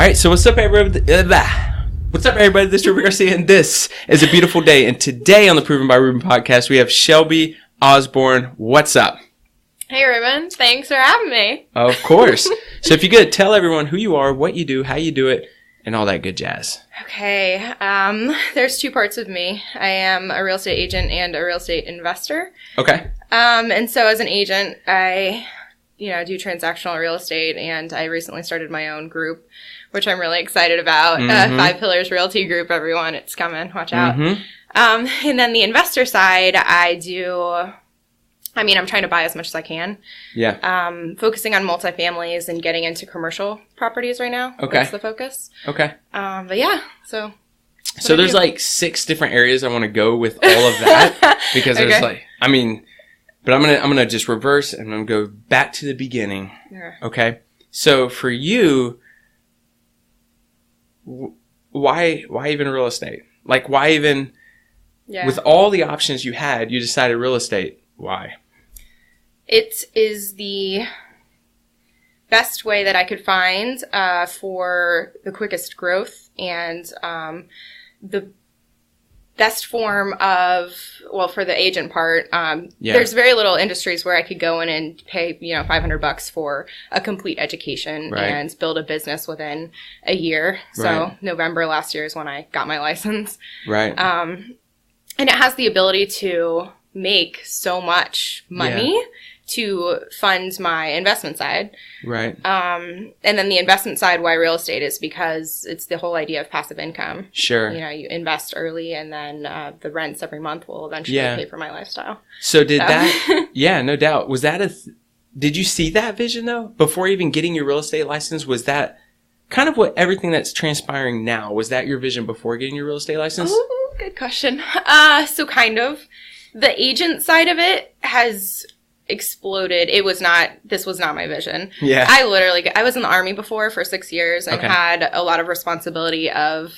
right, so what's up, everybody? What's up, everybody? This is Ruben Garcia, and this is a beautiful day. And today on the Proven by Ruben podcast, we have Shelby Osborne. What's up? Hey, Ruben. Thanks for having me. Of course. So if you could tell everyone who you are, what you do, how you do it, and all that good jazz. Okay. There's two parts of me. I am a real estate agent and a real estate investor. Okay. And so as an agent, I do transactional real estate, and I recently started my own group, which I'm really excited about. Five Pillars Realty Group, everyone. It's coming. Watch out. And then the investor side, I'm trying to buy as much as I can. Yeah. Focusing on multifamilies and getting into commercial properties right now. Okay. That's the focus. Okay. But yeah, so there's like 6 different areas I want to go with all of that because there's but I'm gonna just reverse and I'm gonna go back to the beginning. Yeah. Okay. So for you, why even real estate? Like, why even with all the options you had, you decided real estate? Why? It is the best way that I could find for the quickest growth and the best form of, for the agent part, there's very little industries where I could go in and pay, $500 for a complete education and build a business within a year. So November last year is when I got my license. Right. And it has the ability to make so much money to fund my investment side. Right. And then the investment side, why real estate, is because it's the whole idea of passive income. Sure. You invest early, and then the rents every month will eventually pay for my lifestyle. So that, no doubt. Was that did you see that vision though? Before even getting your real estate license, was that kind of what everything that's transpiring now, was that your vision before getting your real estate license? Ooh, good question. So kind of. The agent side of it has exploded. This was not my vision. Yeah. I was in the Army before for 6 years and had a lot of responsibility of,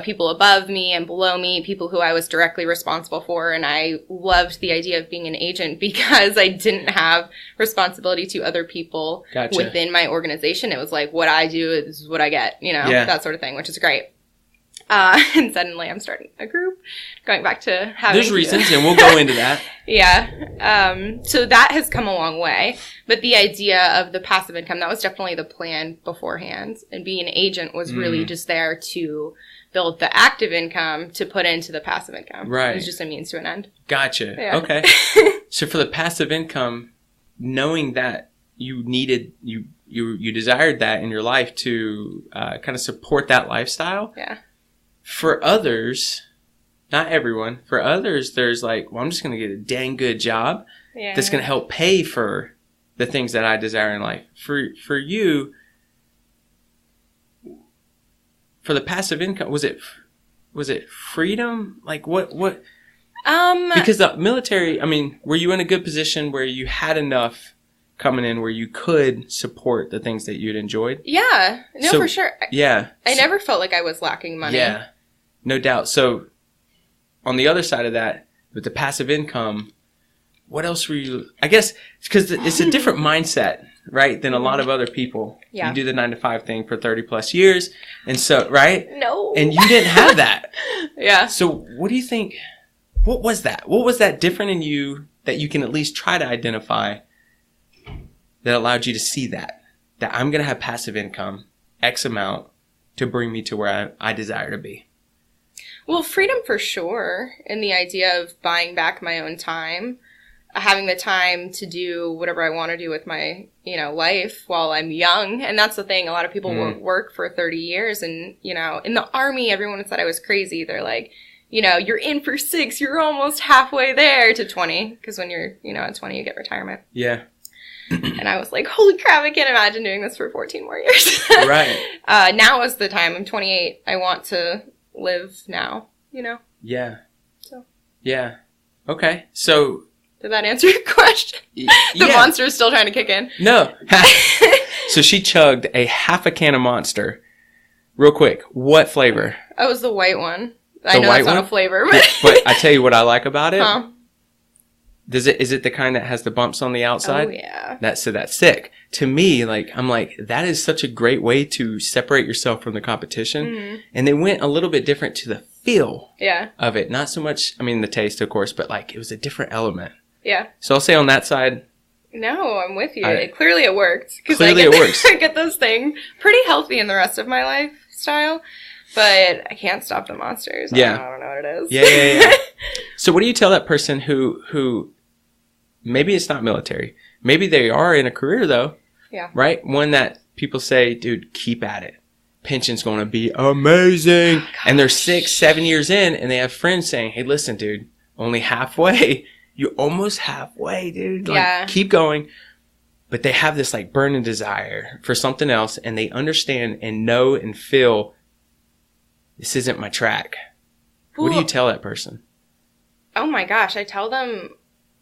people above me and below me, people who I was directly responsible for. And I loved the idea of being an agent because I didn't have responsibility to other people within my organization. It was like, what I do is what I get, that sort of thing, which is great. And suddenly I'm starting a group, going back to having... There's reasons, and we'll go into that. So that has come a long way. But the idea of the passive income, that was definitely the plan beforehand. And being an agent was really just there to build the active income to put into the passive income. Right. It was just a means to an end. Gotcha. Yeah. Okay. So for the passive income, knowing that you needed... You desired that in your life to kind of support that lifestyle. Yeah. For others, not everyone, for others, there's like, well, I'm just going to get a dang good job that's going to help pay for the things that I desire in life. For you, for the passive income, was it freedom? Like what? Because the military, were you in a good position where you had enough coming in where you could support the things that you'd enjoyed? Yeah. No, for sure. Yeah. I never felt like I was lacking money. Yeah. No doubt. So on the other side of that, with the passive income, what else were you, I guess, because it's a different mindset, right, than a lot of other people. Yeah. You do the 9-to-5 thing for 30 plus years. And so, right? No. And you didn't have that. Yeah. So what do you think, what was that? What was that different in you that you can at least try to identify that allowed you to see that I'm going to have passive income, X amount, to bring me to where I desire to be? Well, freedom for sure. And the idea of buying back my own time, having the time to do whatever I want to do with my, life while I'm young. And that's the thing. A lot of people work for 30 years. And, in the Army, everyone said I was crazy. They're like, you're in for 6, you're almost halfway there to 20. Because when you're, at 20, you get retirement. Yeah. And I was like, holy crap, I can't imagine doing this for 14 more years. Right. Now is the time. I'm 28. I want to live now, Yeah. So. Yeah. Okay. So. Did that answer your question? The monster is still trying to kick in. No. So she chugged a half a can of Monster. Real quick. What flavor? Oh, it was the white one. I know that's not a flavor. But I tell you what I like about it. Huh? Is it the kind that has the bumps on the outside? Oh, yeah. That's sick. To me, like, I'm like, that is such a great way to separate yourself from the competition. Mm-hmm. And they went a little bit different to the feel of it. Not so much, I mean, the taste, of course, but like, it was a different element. Yeah. So I'll say on that side. No, I'm with you. Clearly it worked. Clearly it works. I get this thing pretty healthy in the rest of my lifestyle, but I can't stop the monsters. Yeah. I don't know what it is. Yeah. So what do you tell that person who maybe it's not military, maybe they are in a career though, right? One that people say, dude, keep at it. Pension's going to be amazing. Oh, and they're 6-7 years in and they have friends saying, hey, listen, dude, only halfway. You're almost halfway, dude. Like, keep going. But they have this like burning desire for something else and they understand and know and feel this isn't my track. Well, what do you tell that person? Oh my gosh, I tell them,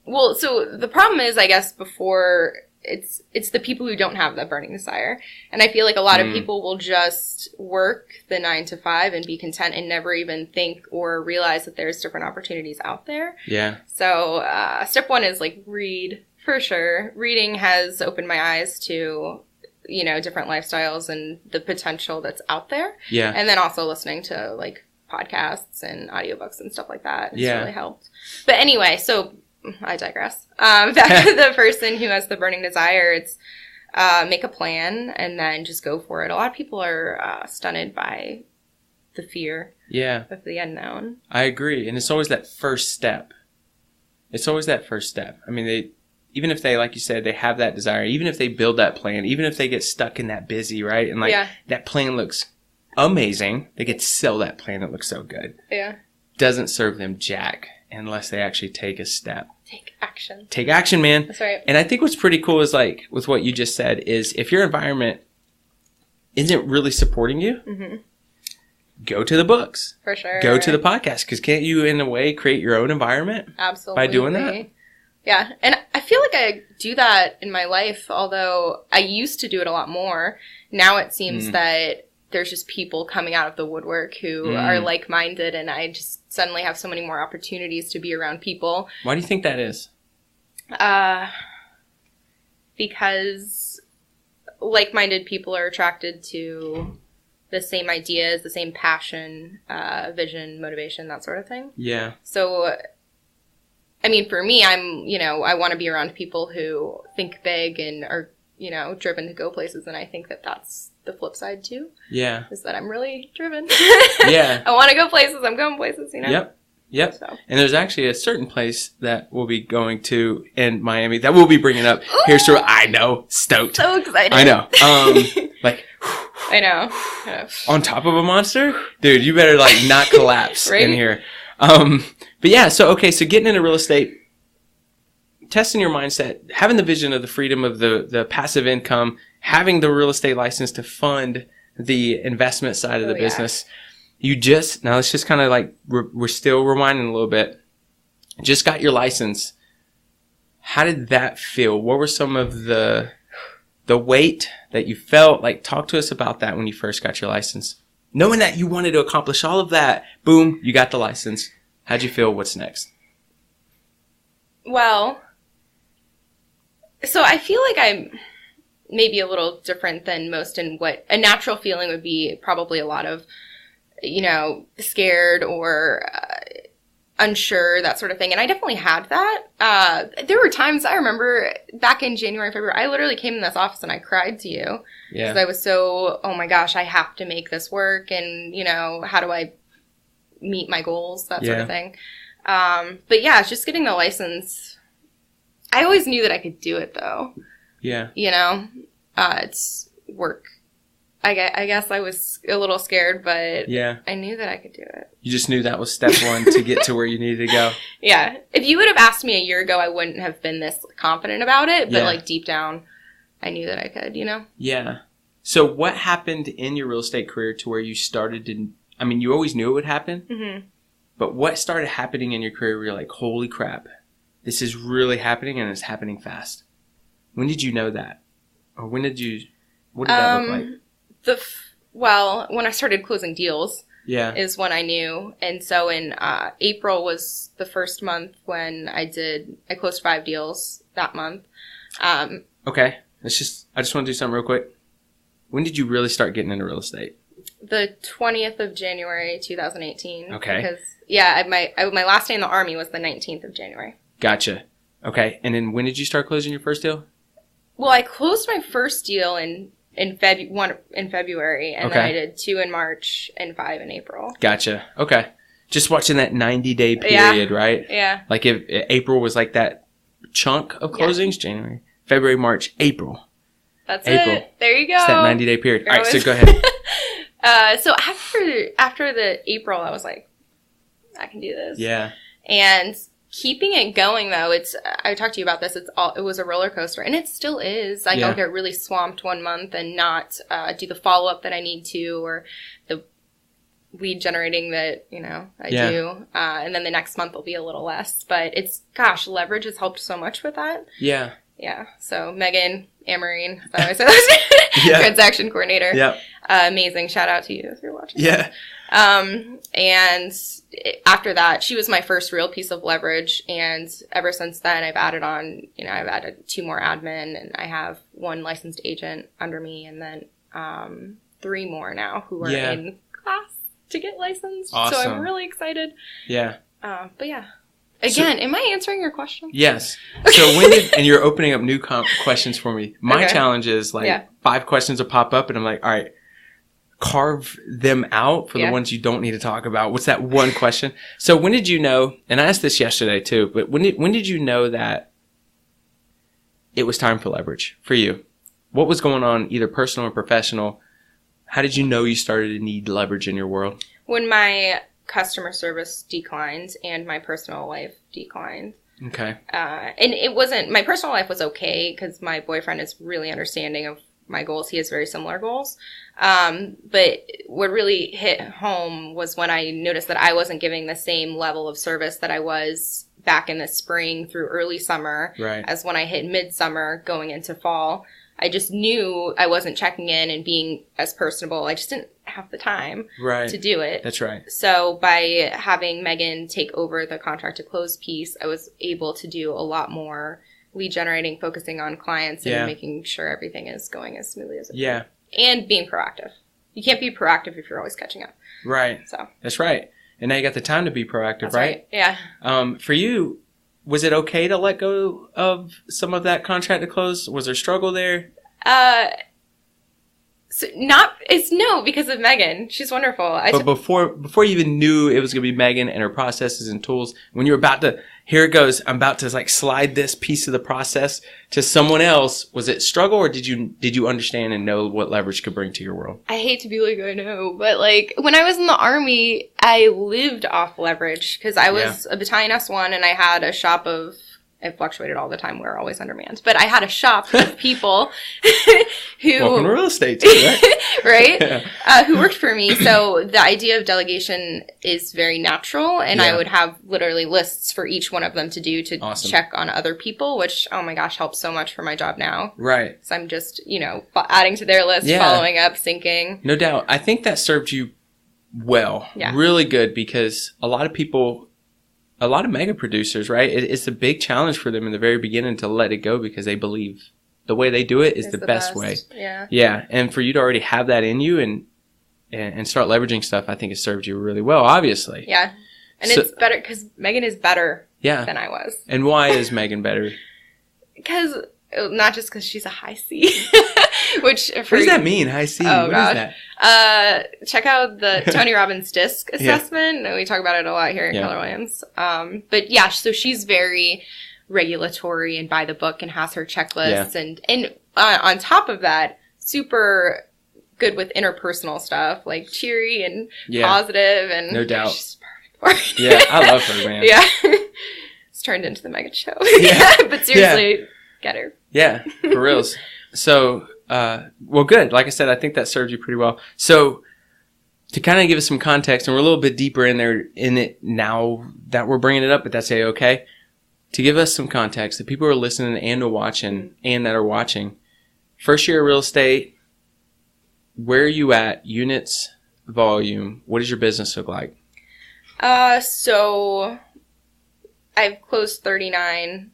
well, so the problem is, I guess, before it's the people who don't have that burning desire. And I feel like a lot of people will just work the 9 to 5 and be content and never even think or realize that there's different opportunities out there. Yeah. So step 1 is like read, for sure. Reading has opened my eyes to, you know, different lifestyles and the potential that's out there. Yeah. And then also listening to like podcasts and audiobooks and stuff like that has really helped. But anyway, so I digress. Back to the person who has the burning desire, it's make a plan and then just go for it. A lot of people are stunted by the fear of the unknown. I agree. And it's always that first step. I mean, even if they, like you said, they have that desire, even if they build that plan, even if they get stuck in that busy, right? And like that plan looks amazing. They get to sell that plan that looks so good. Yeah. Doesn't serve them jack unless they actually take a step. Take action, man. That's right. And I think what's pretty cool is like with what you just said is if your environment isn't really supporting you, go to the books. For sure. Go to the podcast. Because can't you, in a way, create your own environment? Absolutely. By doing that? Yeah. And I feel like I do that in my life, although I used to do it a lot more. Now it seems that there's just people coming out of the woodwork who are like-minded, and I just suddenly have so many more opportunities to be around people. Why do you think that is? Because like-minded people are attracted to the same ideas, the same passion, vision, motivation, that sort of thing. Yeah. So, I mean, for me, I want to be around people who think big and are, driven to go places, and I think that that's the flip side too. Yeah. Is that I'm really driven. Yeah. I want to go places. I'm going places, Yep. So. And there's actually a certain place that we'll be going to in Miami that we'll be bringing up here. So I know. Stoked. So excited. I know. Like. I know. On top of a monster? Dude, you better like not collapse in here. But yeah, so getting into real estate, testing your mindset, having the vision of the freedom of the passive income, having the real estate license to fund the investment side of the business. Now let's just kind of like, we're still rewinding a little bit. Just got your license. How did that feel? What were some of the weight that you felt? Like, talk to us about that when you first got your license. Knowing that you wanted to accomplish all of that, boom, you got the license. How'd you feel? What's next? Well, so I feel like I'm maybe a little different than most in what a natural feeling would be. Probably a lot of, scared or unsure, that sort of thing. And I definitely had that. There were times I remember back in January, February, I literally came in this office and I cried to you. Yeah. Because I was so, oh my gosh, I have to make this work. And, how do I meet my goals? That sort of thing. But yeah, just getting the license. I always knew that I could do it though. Yeah. It's work. I guess I was a little scared, but I knew that I could do it. You just knew that was step 1 to get to where you needed to go. Yeah. If you would have asked me a year ago, I wouldn't have been this confident about it. But like deep down, I knew that I could, Yeah. So what happened in your real estate career to where you started to, you always knew it would happen. Mm-hmm. But what started happening in your career where you're like, holy crap, this is really happening and it's happening fast? When did you know that? Or what did that look like? Well, when I started closing deals. is when I knew. And so in April was the first month when I closed 5 deals that month. Okay. I just want to do something real quick. When did you really start getting into real estate? The 20th of January, 2018. Okay. Because, my last day in the Army was the 19th of January. Gotcha. Okay. And then when did you start closing your first deal? Well, I closed my first deal in February, and then I did 2 in March and 5 in April. Gotcha. Okay. Just watching that 90-day period, right? Yeah. Like if April was like that chunk of closings, January, February, March, April. That's April. It. There you go. It's that 90-day period. All right, so go ahead. So after the April, I was like, I can do this. Yeah. And keeping it going, though, I talked to you about this. It was a roller coaster, and it still is. Like, I'll get really swamped one month and not do the follow-up that I need to, or the lead generating that, I do. And then the next month will be a little less. But leverage has helped so much with that. Yeah. Yeah. So Megan Amarine, is that what I said? Transaction coordinator. Yeah. Amazing. Shout out to you if you're watching. Yeah. And after that, she was my first real piece of leverage. And ever since then, I've added on, I've added 2 more admin, and I have 1 licensed agent under me, and then 3 more now who are in class to get licensed. Awesome. So I'm really excited. Yeah. But yeah. Again, am I answering your question? Yes. So and you're opening up new questions for me. My challenge is 5 questions will pop up, and I'm like, all right, carve them out for the ones you don't need to talk about. What's that one question? So when did you know, and I asked this yesterday too, but when did you know that it was time for leverage for you? What was going on, either personal or professional? How did you know you started to need leverage in your world? When my customer service declined and my personal life declined. Okay. And it wasn't, my personal life was okay because my boyfriend is really understanding of my goals. He has very similar goals. But what really hit home was when I noticed that I wasn't giving the same level of service that I was back in the spring through early summer as when I hit midsummer going into fall. I just knew I wasn't checking in and being as personable. I just didn't have the time to do it. That's right. So by having Megan take over the contract to close piece, I was able to do a lot more lead generating, focusing on clients and making sure everything is going as smoothly as it can. And being proactive. You can't be proactive if you're always catching up. Right. So that's right. And now you got the time to be proactive, that's right? Yeah. For you, was it okay to let go of some of that contract to close? Was there struggle there? No, because of Megan. She's wonderful. But before you even knew it was going to be Megan and her processes and tools, when you were about to, here it goes, I'm about to slide this piece of the process to someone else, was it struggle, or did you understand and know what leverage could bring to your world? I hate to be like, I know, but when I was in the Army, I lived off leverage because I was a battalion S1 and I had a shop of, it fluctuated all the time. We were always undermanned. But I had a shop of people who... Welcome to real estate, too, right? right? Who worked for me. So the idea of delegation is very natural. And I would have literally lists for each one of them to do to check on other people, which, oh my gosh, helps so much for my job now. Right. So I'm just, adding to their list, following up, syncing. No doubt. I think that served you well. Yeah. Really good, because a lot of mega producers, right? It's a big challenge for them in the very beginning to let it go because they believe the way they do it is the best way. Yeah. Yeah. And for you to already have that in you and start leveraging stuff, I think it served you really well, obviously. Yeah. And it's better because Megan is better than I was. And why is Megan better? Because, not just because she's a high C. What does that mean, high C? Oh, what God. is that? Check out the Tony Robbins DISC assessment. We talk about it a lot here at Keller Williams. But yeah, so she's very regulatory and by the book and has her checklists. And on top of that, super good with interpersonal stuff, like cheery and positive. And no doubt. She's perfect for it. Yeah, I love her, man. Yeah. It's turned into the Megan show. But seriously, get her. Yeah, for reals. So... well, good. Like I said, I think that served you pretty well. So to kind of give us some context, and we're a little bit deeper in it now that we're bringing it up, but that's okay. To give us some context, the people who are listening and that are watching, first year of real estate, where are you at? Units, volume, what does your business look like? So I've closed 39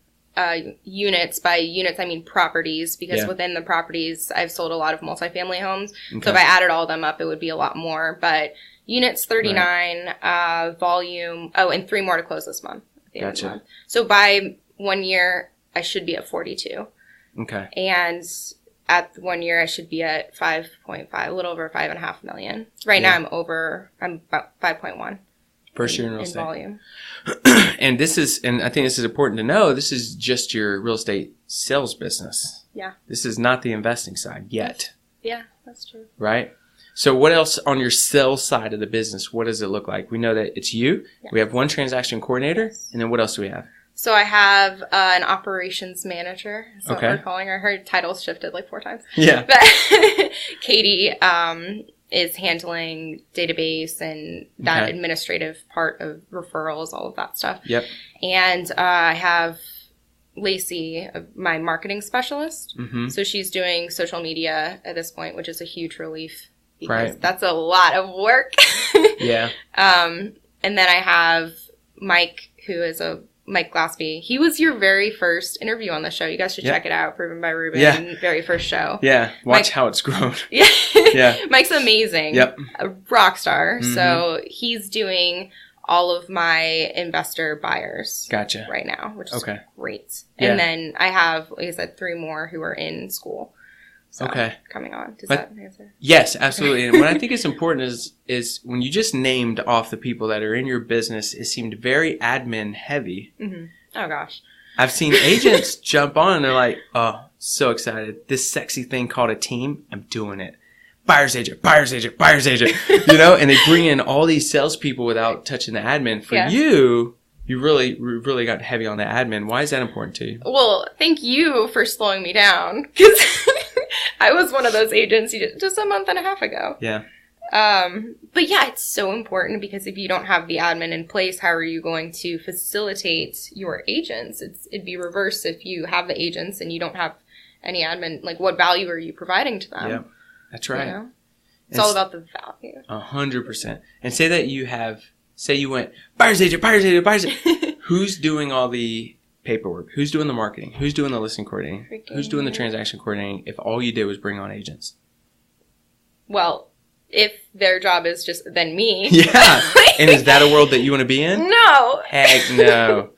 units. By units, I mean properties, because within the properties, I've sold a lot of multifamily homes. Okay. So if I added all of them up, it would be a lot more. But units 39, volume, and 3 more to close this month. At the end of the month. So by 1 year, I should be at 42. Okay. And at 1 year, I should be at 5.5, a little over 5.5 million. Right now, I'm about 5.1. First year in real estate. Volume. And I think this is important to know, this is just your real estate sales business. Yeah. This is not the investing side yet. Yeah, that's true. Right? So what else on your sales side of the business, what does it look like? We know that it's you. Yeah. We have one transaction coordinator. Yes. And then what else do we have? So I have an operations manager. That's what we're calling her. Her title's shifted like 4 times. Yeah. But Katie is handling database and that administrative part of referrals, all of that stuff. Yep. And I have Lacey, my marketing specialist. Mm-hmm. So she's doing social media at this point, which is a huge relief because that's a lot of work. Yeah. And then I have Mike, who is Mike Glaspie. He was your very first interview on the show. You guys should check it out. Proven by Ruben. Yeah. Very first show. Yeah. Watch how it's grown. Yeah. Yeah. Mike's amazing. Yep. A rock star. Mm-hmm. So he's doing all of my investor buyers. Gotcha. Right now, which is great. Yeah. And then I have, like I said, 3 more who are in school. So coming on. Does that answer? Yes, absolutely. And what I think is important is when you just named off the people that are in your business, it seemed very admin heavy. Mm-hmm. Oh, gosh. I've seen agents jump on and they're like, oh, so excited. This sexy thing called a team, I'm doing it. Buyer's agent, buyer's agent, buyer's agent. You know, and they bring in all these salespeople without touching the admin. For you really got heavy on the admin. Why is that important to you? Well, thank you for slowing me down because I was one of those agents just a month and a half ago. Yeah. But yeah, it's so important because if you don't have the admin in place, how are you going to facilitate your agents? It'd be reverse if you have the agents and you don't have any admin. Like, what value are you providing to them? Yeah, that's right. You know? It's all about the value. 100%. And say that you went, buyer's agent, buyer's agent, buyer's agent. Who's doing all the paperwork? Who's doing the marketing? Who's doing the listing coordinating? Who's doing the transaction coordinating if all you did was bring on agents? Well, if their job is just then me. Yeah. And is that a world that you want to be in? No. Heck no.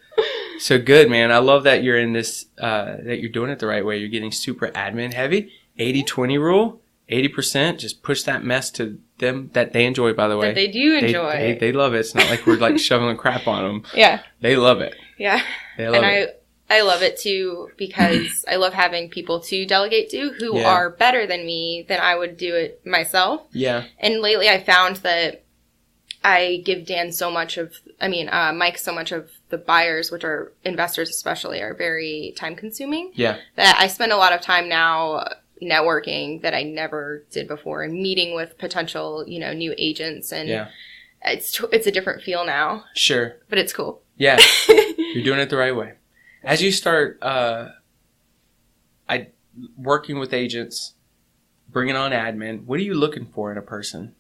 So good, man. I love that you're in this, that you're doing it the right way. You're getting super admin heavy. 80-20 rule. 80%. Just push that mess to them that they enjoy, by the way. That they do enjoy. They love it. It's not like we're like shoveling crap on them. Yeah. They love it. Yeah. They love it. I love it too because I love having people to delegate to who are better than me than I would do it myself. Yeah. And lately I found that I give Mike so much of the buyers, which are investors especially, are very time consuming. Yeah. That I spend a lot of time now networking that I never did before and meeting with potential, new agents. And it's a different feel now. Sure. But it's cool. Yeah. You're doing it the right way. As you start working with agents, bringing on admin, what are you looking for in a person?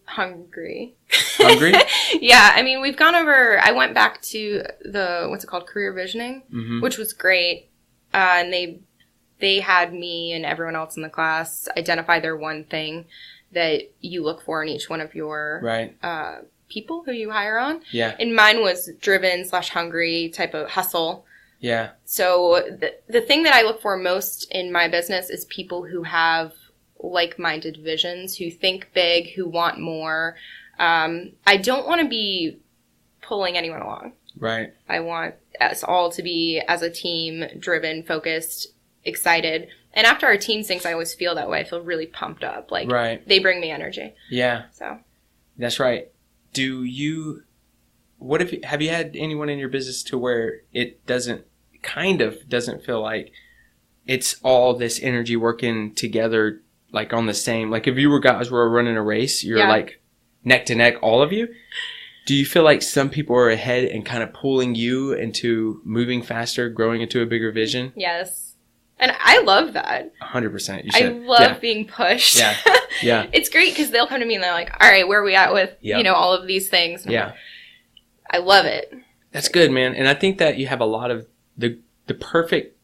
Hungry. Hungry? Yeah. I mean, we've gone over, I went back to career visioning, which was great. And they had me and everyone else in the class identify their one thing that you look for in each one of your people who you hire on. Yeah. And mine was driven/hungry type of hustle. Yeah. So the thing that I look for most in my business is people who have like-minded visions, who think big, who want more. I don't want to be pulling anyone along. Right. I want us all to be, as a team, driven, focused, excited. And after our team syncs, I always feel that way. I feel really pumped up. Like, they bring me energy. Yeah. So. That's right. Have you had anyone in your business to where it doesn't feel like it's all this energy working together, like on the same, like if you guys were running a race, you're like neck to neck, all of you. Do you feel like some people are ahead and kind of pulling you into moving faster, growing into a bigger vision? Yes. And I love that. 100%. You should. I love being pushed. Yeah. Yeah. It's great because they'll come to me and they're like, all right, where are we at with, all of these things? And I love it. That's good, man. And I think that you have a lot of the perfect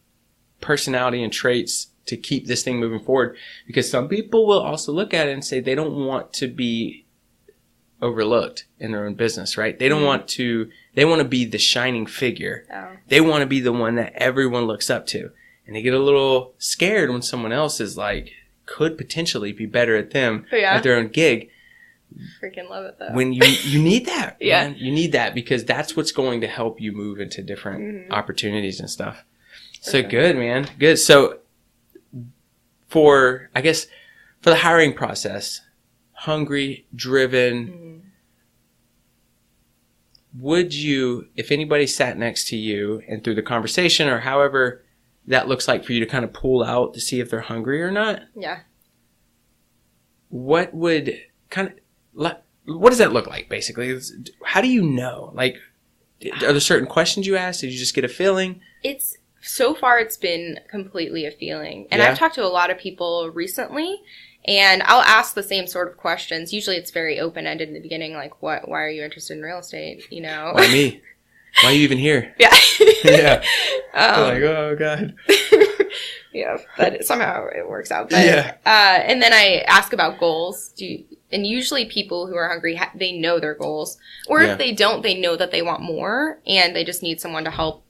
personality and traits to keep this thing moving forward, because some people will also look at it and say they don't want to be overlooked in their own business, right? They don't want to, they want to be the shining figure. Oh. They want to be the one that everyone looks up to. And they get a little scared when someone else is like, could potentially be better at them at their own gig. Freaking love it though. When you need that, man. You need that because that's what's going to help you move into different opportunities and stuff. So good, man. Good. So for the hiring process, hungry, driven, would you, if anybody sat next to you and through the conversation or however that looks like for you to kind of pull out to see if they're hungry or not? Yeah. What does that look like, basically? How do you know? Like, are there certain questions you ask? Did you just get a feeling? So far, it's been completely a feeling. And I've talked to a lot of people recently, and I'll ask the same sort of questions. Usually, it's very open-ended in the beginning, like, why are you interested in real estate? You know? Why me? Why are you even here? Yeah. Yeah. Like, oh, God. Yeah, but somehow it works out. But, and then I ask about goals. And usually people who are hungry, they know their goals. Or if they don't, they know that they want more, and they just need someone to help,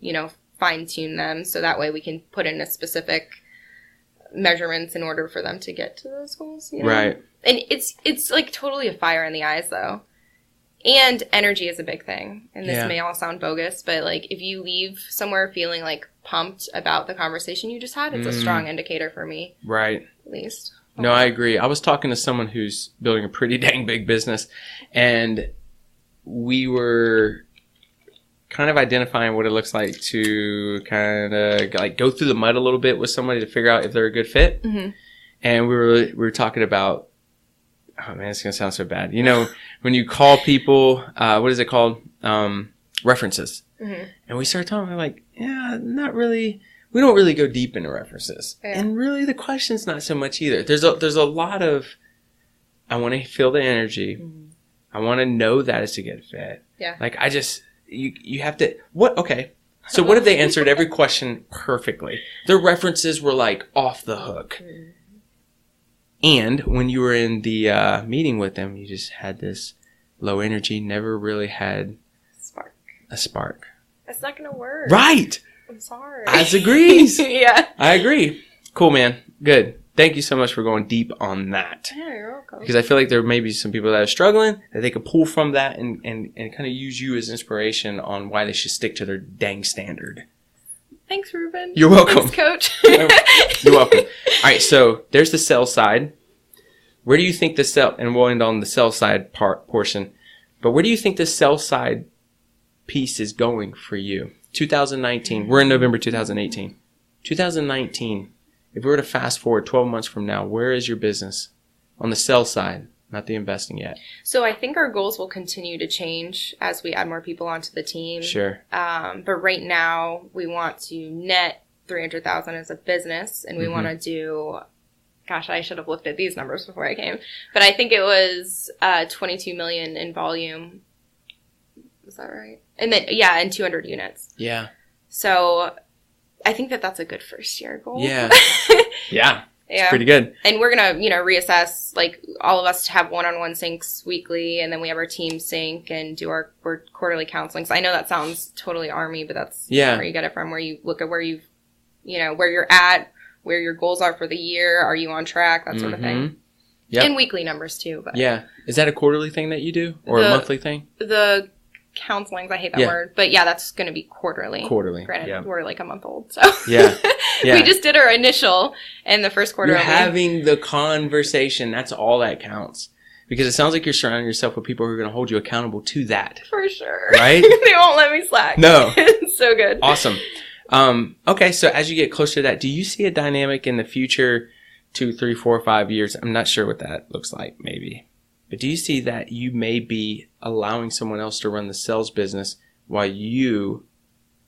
fine-tune them. So that way we can put in a specific measurements in order for them to get to those goals. Right. And it's like totally a fire in the eyes, though. And energy is a big thing. And this may all sound bogus, but like if you leave somewhere feeling like pumped about the conversation you just had, it's a strong indicator for me. Right. At least. No, I agree. I was talking to someone who's building a pretty dang big business, and we were kind of identifying what it looks like to kind of like go through the mud a little bit with somebody to figure out if they're a good fit. Mm-hmm. And we were talking about, oh man, it's going to sound so bad. When you call people, what is it called? References. Mm-hmm. And we started talking like, not really. We don't really go deep into references. Yeah. And really the question's not so much either. There's a lot of, I want to feel the energy. Mm-hmm. I want to know that it's a good fit. Yeah. Like you have to, okay. So what if they answered every question perfectly? Their references were like off the hook. Mm-hmm. And when you were in the meeting with them, you just had this low energy, never really had a spark. That's not going to work. Right. I'm sorry. As agrees. Yeah. I agree. Cool, man. Good. Thank you so much for going deep on that. Yeah, you're welcome. Because I feel like there may be some people that are struggling that they could pull from that and kind of use you as inspiration on why they should stick to their dang standard. Thanks, Ruben. You're welcome. Thanks, Coach. You're welcome. All right, so there's the sell side. Where do you think the sell, and we'll end on the sell side portion, but where do you think the sell side piece is going for you? 2019. We're in November 2018. 2019. If we were to fast forward 12 months from now, where is your business? On the sell side, not the investing yet. So I think our goals will continue to change as we add more people onto the team. Sure. But right now, we want to net $300,000 as a business, and we want to do, gosh, I should have looked at these numbers before I came, but I think it was $22 million in volume. Is that right? And then, and 200 units. Yeah. So I think that's a good first year goal. Yeah. Yeah. It's pretty good. And we're going to, reassess, like all of us have one-on-one syncs weekly, and then we have our team sync and do our quarterly counseling. So I know that sounds totally army, but that's where you get it from, where you look at where where you're at, where your goals are for the year. Are you on track? That sort of thing. Yeah. And weekly numbers too. But yeah. Is that a quarterly thing that you do or a monthly thing? The counselings, I hate that word, but that's going to be quarterly. Granted, we're like a month old, so we just did our initial in the first quarter. You're having the conversation. That's all that counts, because it sounds like you're surrounding yourself with people who are going to hold you accountable to that. For sure, right? They won't let me slack. No, it's so good. Awesome. Okay, so as you get closer to that, do you see a dynamic in the future, 2, 3, 4, 5 years? I'm not sure what that looks like, maybe. But do you see that you may be allowing someone else to run the sales business while you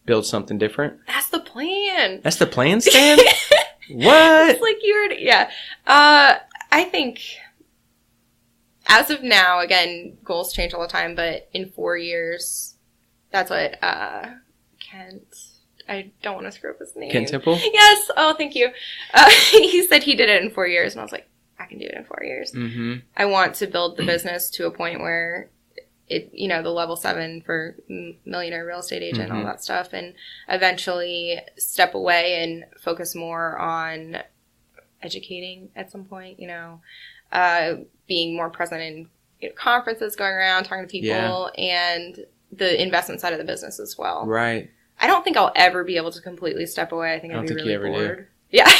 build something different? That's the plan. That's the plan, Stan? What? It's like you already, yeah. I think as of now, again, goals change all the time, but in 4 years, that's what Kent, I don't want to screw up his name. Kent Temple? Yes. Oh, thank you. He said he did it in 4 years, and I was like, I can do it in 4 years. Mm-hmm. I want to build the business to a point where it, you know, the level 7 for millionaire real estate agent, all that stuff, and eventually step away and focus more on educating at some point, you know, being more present in conferences, going around, talking to people, and the investment side of the business as well. Right. I don't think I'll ever be able to completely step away. I think I'd be really bored. Do. Yeah.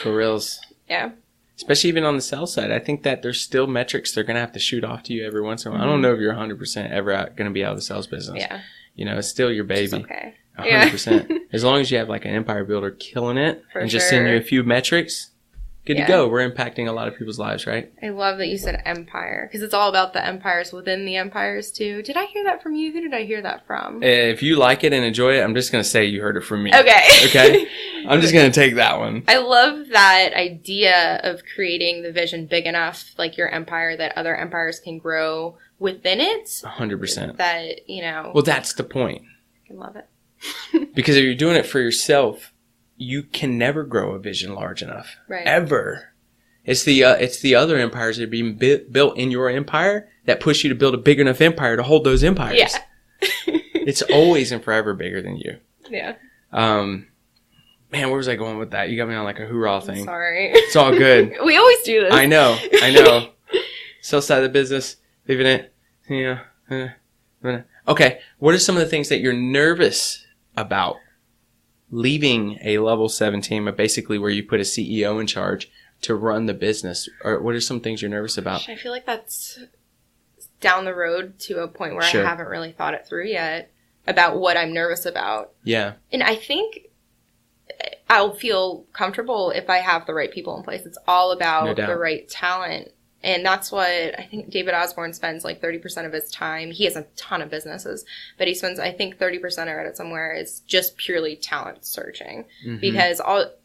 For reals. Yeah. Especially even on the sales side. I think that there's still metrics they're going to have to shoot off to you every once in a while. I don't know if you're 100% ever going to be out of the sales business. Yeah. You know, it's still your baby. It's okay. 100%. Yeah. As long as you have like an empire builder killing it and just sending you a few metrics, good to go. We're impacting a lot of people's lives, right? I love that you said empire because it's all about the empires within the empires too. Did I hear that from you? Who did I hear that from? If you like it and enjoy it, I'm just going to say you heard it from me. Okay. Okay? I'm just going to take that one. I love that idea of creating the vision big enough, like your empire, that other empires can grow within it. 100%. That, you know. Well, that's the point. I love it. Because if you're doing it for yourself, you can never grow a vision large enough. Right. Ever. It's the other empires that are being built in your empire that push you to build a big enough empire to hold those empires. Yeah. It's always and forever bigger than you. Yeah. Man, where was I going with that? You got me on like a hoorah thing. Sorry. It's all good. We always do this. I know. Sell side of the business, leaving it. Yeah. Okay. What are some of the things that you're nervous about leaving a level 7 team, basically where you put a CEO in charge to run the business? Or what are some things you're nervous about? I feel like that's down the road to a point where I haven't really thought it through yet about what I'm nervous about. Yeah. And I think I'll feel comfortable if I have the right people in place. It's all about the right talent. And that's what I think David Osborne spends like 30% of his time. He has a ton of businesses, but he spends, I think 30% or it somewhere is just purely talent searching. Mm-hmm. Because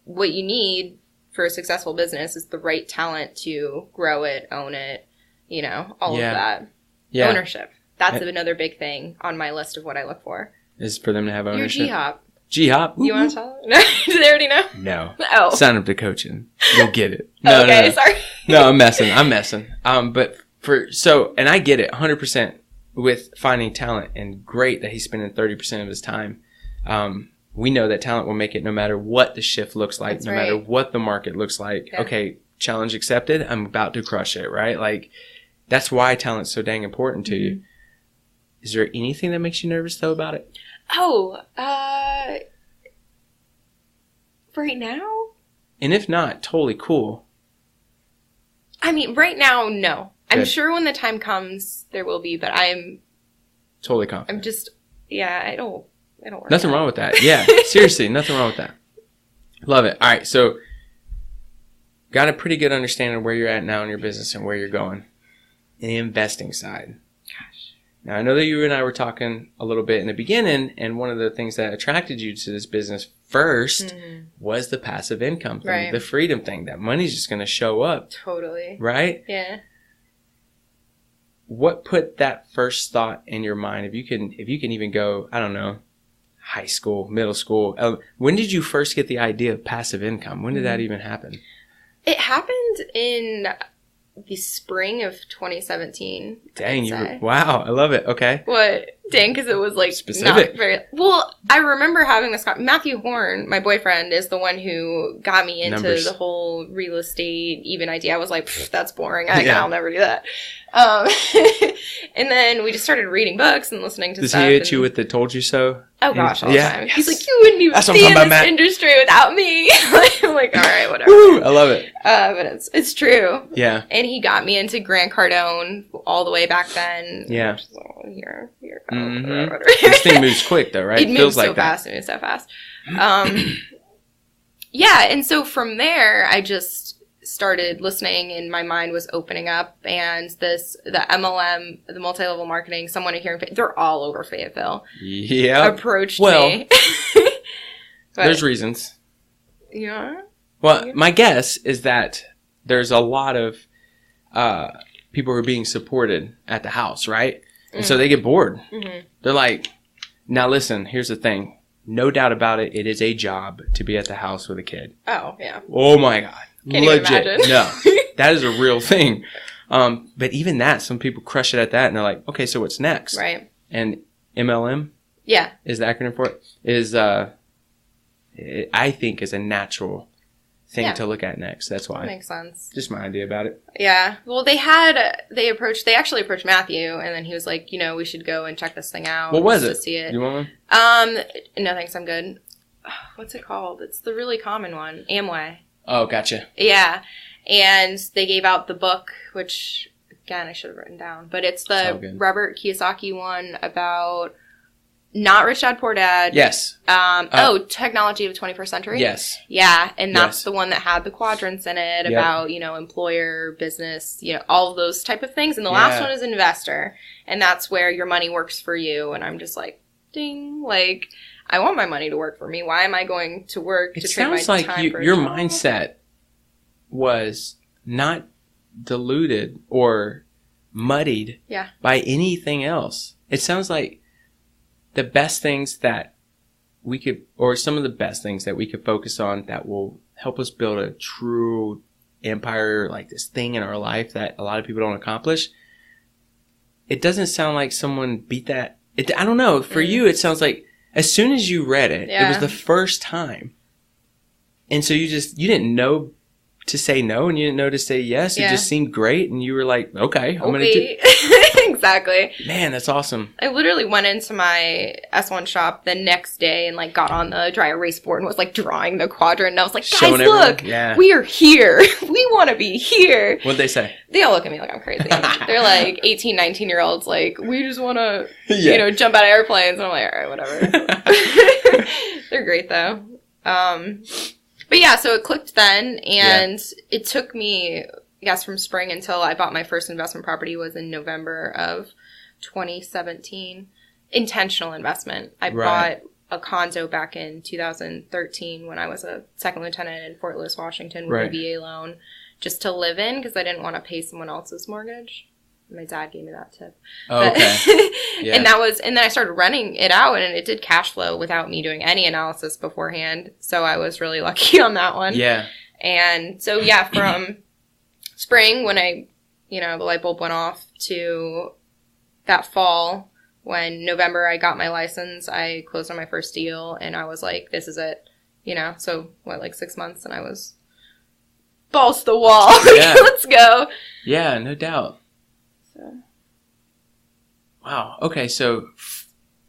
what you need for a successful business is the right talent to grow it, own it, you know, all of that. Yeah. Ownership. That's another big thing on my list of what I look for. Is for them to have ownership. Your G-Hop. G-Hop? You want to tell them? No? Do they already know? No. Oh. Sign up to coaching. You'll get it. No, okay, sorry. No, I'm messing. But and I get it 100% with finding talent, and great that he's spending 30% of his time. We know that talent will make it no matter what the shift looks like, That's matter what the market looks like. Yeah. Okay, challenge accepted. I'm about to crush it, right? Like, that's why talent's so dang important to you. Is there anything that makes you nervous, though, about it? Oh, right now? And if not, totally cool. I mean, right now, no. Good. I'm sure when the time comes, there will be, but I'm totally confident. I'm just, I don't worry. Nothing wrong with that. Yeah, seriously, nothing wrong with that. Love it. All right, so got a pretty good understanding of where you're at now in your business and where you're going. In the investing side. Gosh. Now, I know that you and I were talking a little bit in the beginning, and one of the things that attracted you to this business first was the passive income thing, the freedom thing. That money's just going to show up. Totally. Right? Yeah. What put that first thought in your mind? If you can even go, I don't know, high school, middle school. When did you first get the idea of passive income? When did that even happen? It happened in the spring of 2017. Dang, wow, I love it. Okay. What? Dang, because it was like specific. Not very. Well, I remember having this. Matthew Horn, my boyfriend, is the one who got me into the whole real estate even idea. I was like, that's boring. I'll never do that. And then we just started reading books and listening to stuff. Does he hit you with the "told you so"? Oh gosh, all the time. Yes. He's like, you wouldn't even be in this industry without me. I'm like, all right, whatever. Woo, I love it. But it's true. Yeah. And he got me into Grant Cardone all the way back then. Yeah. Which is a year ago. This thing moves quick though, right? It moves so fast. It moves so fast. Yeah, and so from there, I just started listening and my mind was opening up, and the MLM, the multi-level marketing, someone here in they're all over Fayetteville. Yeah. Approached me. There's reasons. Yeah. Well, my guess is that there's a lot of people who are being supported at the house, right? And so they get bored. Mm-hmm. They're like, now listen, here's the thing. No doubt about it, it is a job to be at the house with a kid. Oh, yeah. Oh, my God. Can't even imagine. No, that is a real thing. But even that, some people crush it at that, and they're like, okay, so what's next? Right. And MLM? Yeah. Is the acronym for it? Is, I think, is a natural thing to look at next. That's why. That makes sense. Just my idea about it. Yeah. Well, they actually approached Matthew, and then he was like, we should go and check this thing out. What was it? To see it. You want one? No thanks, I'm good. What's it called? It's the really common one. Amway. Oh, gotcha. Yeah. And they gave out the book, which, again, I should have written down, but it's the Robert Kiyosaki one about not Rich Dad, Poor Dad. Yes. Technology of the 21st Century. Yes. Yeah, and that's the one that had the quadrants in it about, employer, business, all of those type of things. And the last one is investor, and that's where your money works for you. And I'm just like, ding, like, I want my money to work for me. Why am I going to work to trade my time for a job? It sounds like your mindset was not diluted or muddied by anything else. It sounds like the best things that we could, or some of the best things that we could focus on that will help us build a true empire, like this thing in our life that a lot of people don't accomplish. It doesn't sound like someone beat that. I don't know. For you, it sounds like as soon as you read it, it was the first time. And so you didn't know to say no and you didn't know to say yes. It just seemed great. And you were like, okay, I'm going to do Exactly. Man, that's awesome. I literally went into my S1 shop the next day and like got on the dry erase board and was like drawing the quadrant. And I was like, guys, look, we are here. We want to be here. What'd they say? They all look at me like I'm crazy. They're like 18, 19-year-olds. Like, we just want to, jump out of airplanes. And I'm like, all right, whatever. They're great though. But yeah, so it clicked then, and it took me, from spring until I bought my first investment property was in November of 2017. Intentional investment. I bought a condo back in 2013 when I was a second lieutenant in Fort Lewis, Washington with a VA loan just to live in because I didn't want to pay someone else's mortgage. My dad gave me that tip. Oh, okay. And then I started renting it out, and it did cash flow without me doing any analysis beforehand. So I was really lucky on that one. Yeah. And so, from spring when the light bulb went off to that fall when November I got my license, I closed on my first deal, and I was like, this is it. So 6 months, and I was balls to the wall. Yeah. Let's go. Yeah, no doubt. Wow. Okay. So,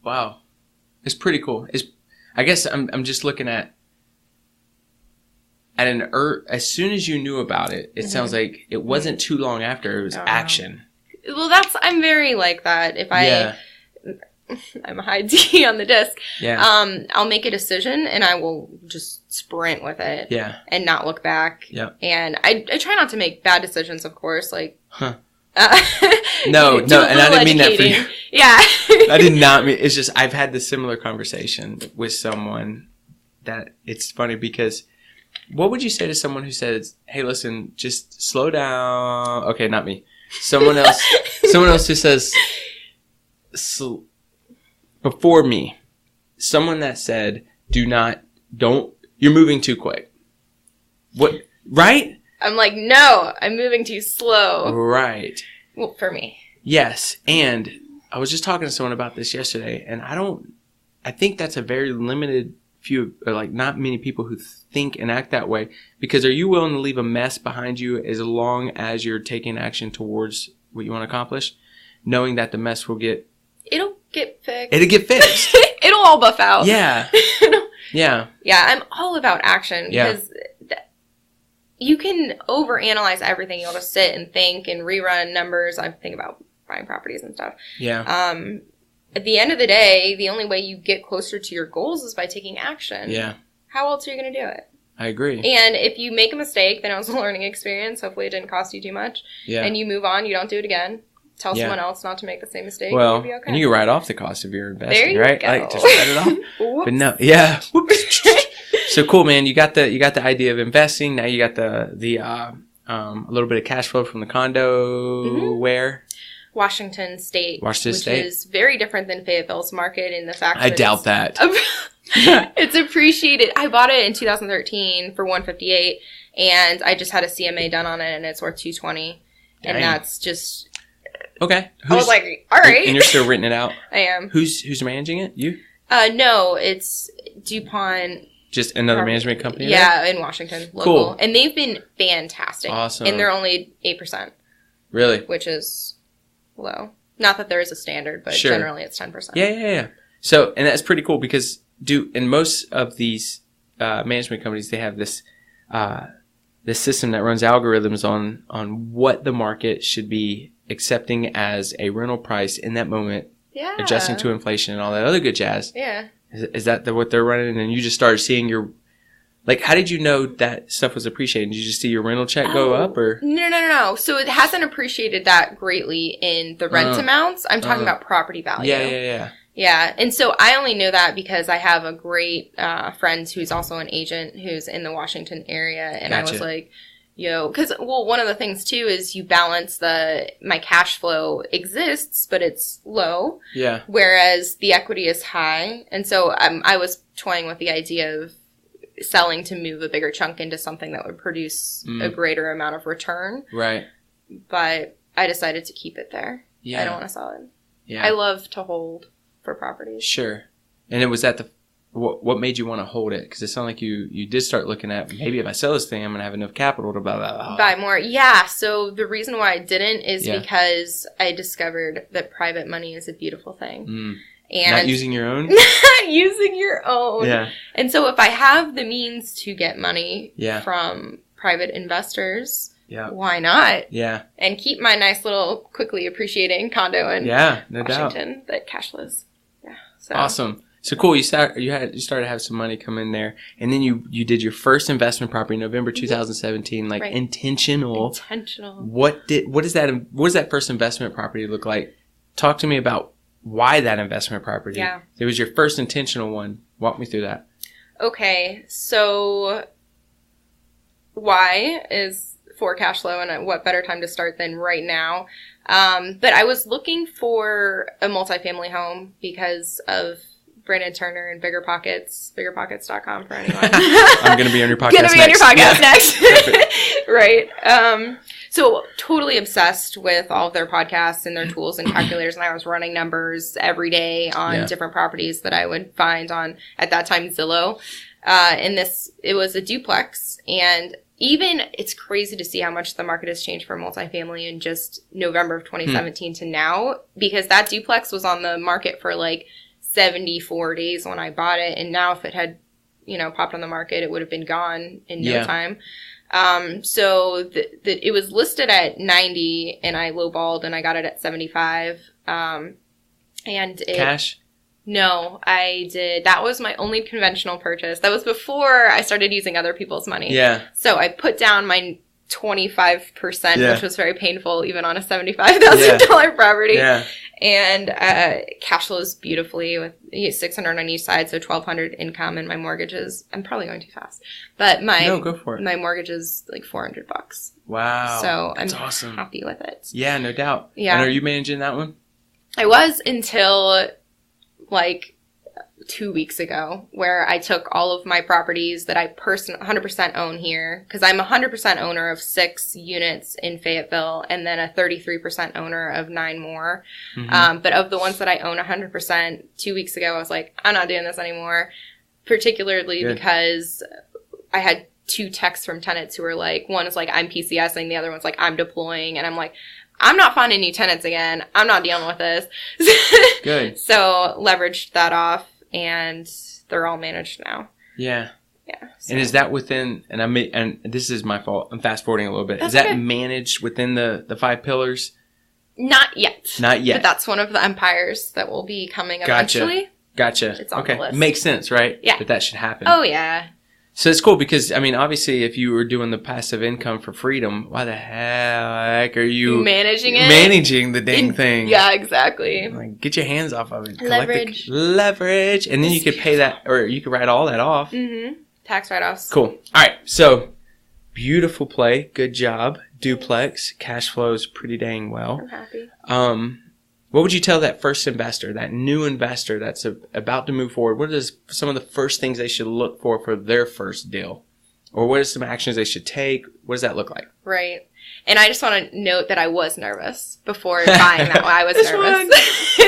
wow, it's pretty cool. I guess I'm just looking at as soon as you knew about it, it sounds like it wasn't too long after it was action. Well, I'm very like that. If I'm a high D on the disc. Yeah. I'll make a decision and I will just sprint with it. Yeah. And not look back. Yeah. And I try not to make bad decisions, of course. Like. Huh. No, and I didn't mean that for you. Yeah. I did not mean, it's just, I've had this similar conversation with someone that it's funny because what would you say to someone who says, hey, listen, just slow down. Okay, not me. Someone else who says, before me, someone that said, don't, you're moving too quick. What, right? I'm like, no, I'm moving too slow. Right. Well, for me. Yes. And I was just talking to someone about this yesterday, and I think that's a very limited few, or like not many people who think and act that way. Because are you willing to leave a mess behind you as long as you're taking action towards what you want to accomplish? Knowing that the mess it'll get fixed. It'll get fixed. It'll all buff out. Yeah. Yeah. Yeah, I'm all about action because you can overanalyze everything. You'll just sit and think and rerun numbers. I think about buying properties and stuff. Yeah. At the end of the day, the only way you get closer to your goals is by taking action. Yeah. How else are you going to do it? I agree. And if you make a mistake, then it was a learning experience. Hopefully it didn't cost you too much. Yeah. And you move on. You don't do it again. Tell someone else not to make the same mistake. Well, and you'll be okay. And you write off the cost of your investing, there you right? Go. Like, just write it off. But no, yeah. So cool, man. You got the idea of investing. Now you got the a little bit of cash flow from the condo. Mm-hmm. Where? Washington State. Which is very different than Fayetteville's market in the fact that I doubt that. It's appreciated. I bought it in 2013 for $158, and I just had a CMA done on it, and it's worth $220. And that's just okay. I was like, all right. And you're still renting it out? I am. Who's managing it? You? No, it's DuPont. Just another management company? Yeah, right? In Washington. Local. Cool. And they've been fantastic. Awesome. And they're only 8%. Really? Which is low. Not that there is a standard, but generally it's 10%. Yeah. So, and that's pretty cool because in most of these management companies, they have this system that runs algorithms on what the market should be accepting as a rental price in that moment, adjusting to inflation and all that other good jazz. Yeah. Is that what they're running? And you just started seeing how did you know that stuff was appreciating? Did you just see your rental check go up or? No. So it hasn't appreciated that greatly in the rent amounts. I'm talking about property value. Yeah. Yeah. And so I only know that because I have a great friend who's also an agent who's in the Washington area. And gotcha. I was like, because, one of the things too is you balance my cash flow exists, but it's low. Yeah. Whereas the equity is high. And so I was toying with the idea of selling to move a bigger chunk into something that would produce a greater amount of return. Right. But I decided to keep it there. Yeah. I don't want to sell it. Yeah. I love to hold for properties. Sure. And it was what made you want to hold it? Because it sounded like you did start looking at, maybe if I sell this thing, I'm going to have enough capital to buy more. Yeah. So the reason why I didn't is because I discovered that private money is a beautiful thing. And not using your own? Not using your own. Yeah. And so if I have the means to get money from private investors, why not? Yeah. And keep my nice little quickly appreciating condo in Washington that cash flows. Yeah. So. Awesome. So cool. You started to have some money come in there, and then you did your first investment property in November 2017. Like intentional. What does that first investment property look like? Talk to me about why that investment property. Yeah. It was your first intentional one. Walk me through that. Okay. So why is for cash flow, and what better time to start than right now? But I was looking for a multifamily home because of Brandon Turner and Bigger Pockets, biggerpockets.com for anyone. I'm going to be on your podcast next. Going to be on your podcast next. Right. So totally obsessed with all of their podcasts and their tools and calculators. And I was running numbers every day on different properties that I would find on, at that time, Zillow. It was a duplex. And even it's crazy to see how much the market has changed for multifamily in just November of 2017 to now, because that duplex was on the market for like 74 days when I bought it. And now if it had, popped on the market, it would have been gone in no time. So it was listed at 90 and I lowballed and I got it at 75. Cash? No, I did. That was my only conventional purchase. That was before I started using other people's money. Yeah. So I put down my 25%, which was very painful even on a $75,000 property. Yeah. And cash flows beautifully with $600 on each side, so $1,200 income, and my mortgages. I'm probably going too fast, but go for it. My mortgage is like $400. Wow, so that's I'm awesome. Happy with it. Yeah, no doubt. Yeah, and are you managing that one? I was until like 2 weeks ago, where I took all of my properties that I 100% own here, because I'm 100% owner of 6 units in Fayetteville and then a 33% owner of 9 more. But of the ones that I own 100%, 2 weeks ago, I was like, I'm not doing this anymore, particularly because I had 2 texts from tenants who were like, one is like, I'm PCSing, the other one's like, I'm deploying, and I'm like, I'm not finding new tenants again. I'm not dealing with this. Good. So leveraged that off. And they're all managed now. Yeah. Yeah. So. And is that within? And this is my fault. I'm fast forwarding a little bit. Is that managed within the 5 pillars? Not yet. Not yet. But that's one of the empires that will be coming eventually. Gotcha. It's on the list. Makes sense, right? Yeah. That should happen. Oh yeah. So it's cool because, obviously if you were doing the passive income for freedom, why the heck are you managing it? Managing the dang thing. Yeah, exactly. Like, get your hands off of it. Leverage. Leverage. And then you could pay that, or you could write all that off. Mm-hmm. tax write-offs. Cool. All right. So, beautiful play. Good job. Duplex. Cash flows pretty dang well. I'm happy. What would you tell that first investor, that new investor that's about to move forward? What is some of the first things they should look for their first deal? Or what are some actions they should take? What does that look like? Right. And I just want to note that I was nervous before buying that one. I was nervous.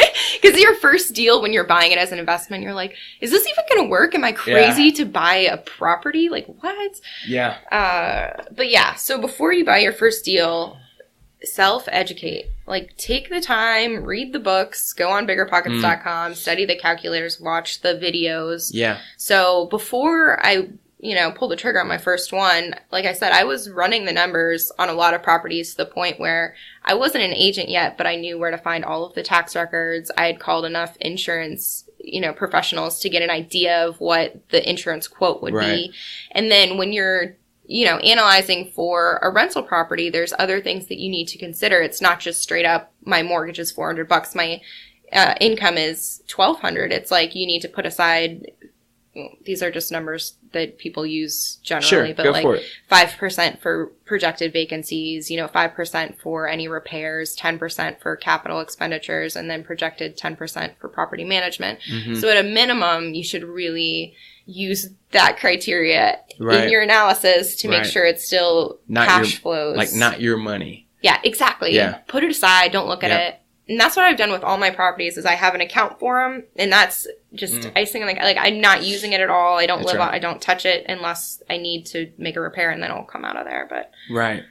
Because your first deal, when you're buying it as an investment, you're like, is this even going to work? Am I crazy to buy a property? Like, what? Yeah. But yeah, so before you buy your first deal, self-educate. Like, take the time, read the books, go on biggerpockets.com, study the calculators, watch the videos. Yeah. So before I pull the trigger on my first one, like I said, I was running the numbers on a lot of properties to the point where I wasn't an agent yet, but I knew where to find all of the tax records. I had called enough insurance, professionals to get an idea of what the insurance quote would be. And then when you're, analyzing for a rental property, there's other things that you need to consider. It's not just straight up, my mortgage is $400, my income is $1,200. It's like you need to put aside, these are just numbers that people use generally, but like 5% for projected vacancies, 5% for any repairs, 10% for capital expenditures, and then projected 10% for property management. Mm-hmm. So at a minimum, you should really use that criteria in your analysis to make sure it's still not cash flows. Like not your money. Yeah, exactly. Yeah. Put it aside. Don't look at it. And that's what I've done with all my properties is I have an account for them, and that's just icing on the like I'm not using it at all. I don't I don't touch it unless I need to make a repair, and then it'll come out of there. But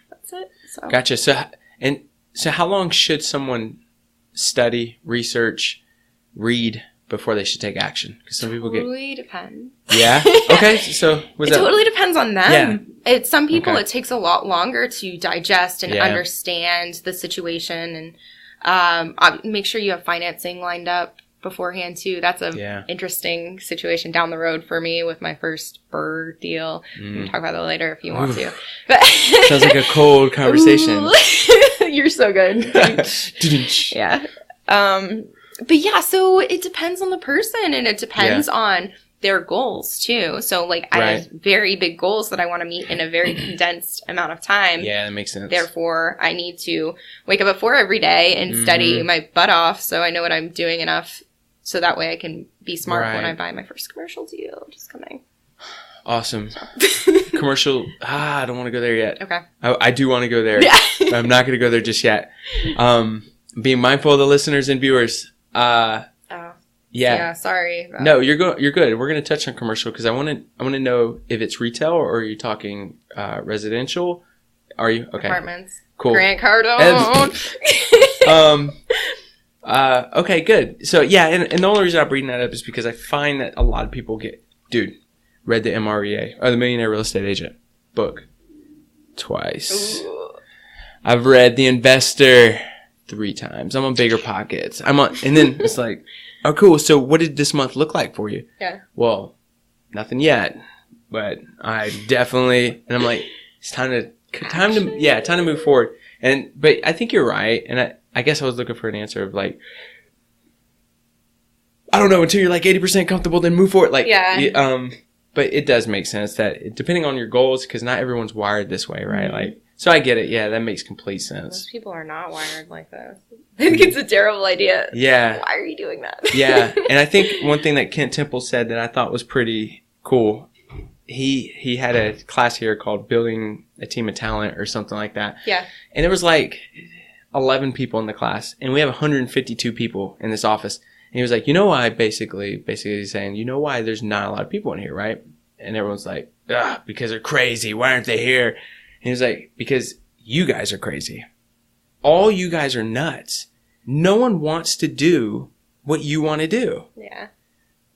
that's it. So. Gotcha. So how long should someone study, research, read before they should take action? Because some people totally depends. Yeah. Okay. So it totally depends on them. Yeah. Some people it takes a lot longer to digest and understand the situation and. Make sure you have financing lined up beforehand too. That's a interesting situation down the road for me with my first bird deal. We can talk about that later if you want to. But sounds like a cold conversation. You're so good. Yeah. But yeah, so it depends on the person and it depends on their goals too. So like I have very big goals that I want to meet in a very condensed amount of time. Yeah, that makes sense. Therefore, I need to wake up at 4 every day and study my butt off so I know what I'm doing enough so that way I can be smart when I buy my first commercial deal. Just coming. Awesome. Commercial. I don't want to go there yet. Okay. I do want to go there. Yeah. I'm not going to go there just yet. Being mindful of the listeners and viewers. Yeah, sorry. No, you're good. We're going to touch on commercial because I want to know if it's retail or are you talking residential? Are you okay? Apartments. Cool. Grant Cardone. Okay, good. So yeah, and the only reason I'm bringing that up is because I find that a lot of people read the MREA or the Millionaire Real Estate Agent book twice. Ooh. I've read The Investor 3 times. I'm on Bigger Pockets. and then it's like. Oh, cool. So what did this month look like for you? Yeah. Well, nothing yet, but I definitely, and I'm like, it's time to move forward. But I think you're right. And I guess I was looking for an answer of like, I don't know, until you're like 80% comfortable, then move forward. Like, but it does make sense that depending on your goals, because not everyone's wired this way, right? Mm-hmm. Like, so I get it. Yeah, that makes complete sense. Most people are not wired like this. I think it's a terrible idea. Yeah. Why are you doing that? Yeah. And I think one thing that Kent Temple said that I thought was pretty cool, he had a class here called Building a Team of Talent or something like that. Yeah. And there was like 11 people in the class, and we have 152 people in this office. And he was like, you know why, basically he's saying, you know why there's not a lot of people in here, right? And everyone's like, because they're crazy. Why aren't they here? And he was like, because you guys are crazy. All you guys are nuts. No one wants to do what you want to do. Yeah.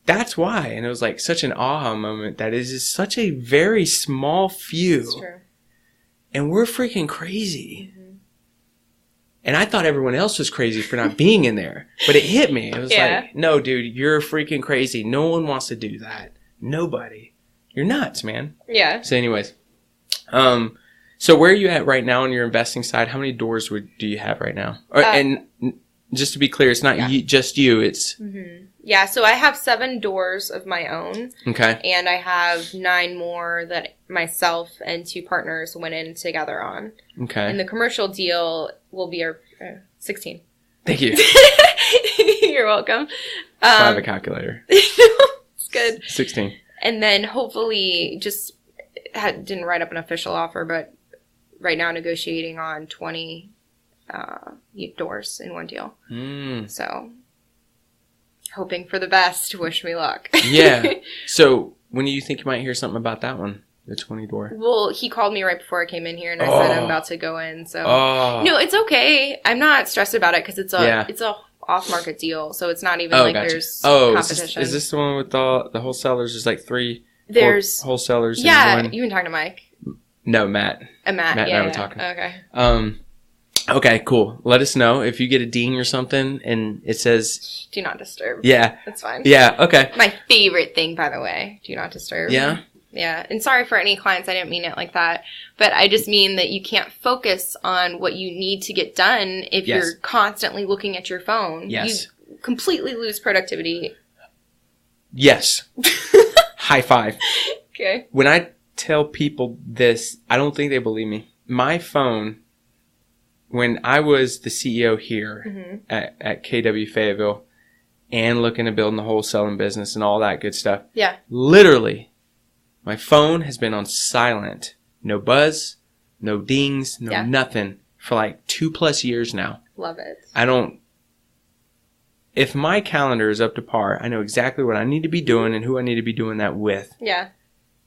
That's why. And it was like such an aha moment that is such a very small few. That's true. And we're freaking crazy. Mm-hmm. And I thought everyone else was crazy for not being in there. But it hit me. It was like, no, dude, you're freaking crazy. No one wants to do that. Nobody. You're nuts, man. Yeah. So anyways. So where are you at right now on your investing side? How many doors do you have right now? just to be clear, it's not just you. It's Yeah, so I have 7 doors of my own. Okay. And I have 9 more that myself and 2 partners went in together on. Okay. And the commercial deal will be 16. Thank you. You're welcome. I have a calculator. It's good. 16. And then hopefully just didn't write up an official offer, but right now negotiating on 20 doors in one deal. So hoping for the best. Wish me luck. Yeah. So when do you think you might hear something about that one? The 20 door. Well, he called me right before I came in here, and I said I'm about to go in. So no, it's okay. I'm not stressed about it because it's a off-market deal, so it's not even there's competition. Is this the one with the wholesalers? There's like 3 wholesalers. Yeah, in one? you've been talking to Mike. No, Matt. Matt and I were talking. Okay. Okay, cool. Let us know if you get a ding or something and it says do not disturb. Yeah. That's fine. Yeah, okay. My favorite thing, by the way, do not disturb. Yeah? Yeah. And sorry for any clients, I didn't mean it like that. But I just mean that you can't focus on what you need to get done if you're constantly looking at your phone. Yes. You completely lose productivity. Yes. High five. Okay. When I tell people this, I don't think they believe me. My phone, when I was the CEO here at KW Fayetteville and looking at building the wholesaling business and all that good stuff. Yeah. Literally, my phone has been on silent. No buzz, no dings, no nothing for like 2+ years now. Love it. If my calendar is up to par, I know exactly what I need to be doing and who I need to be doing that with. Yeah.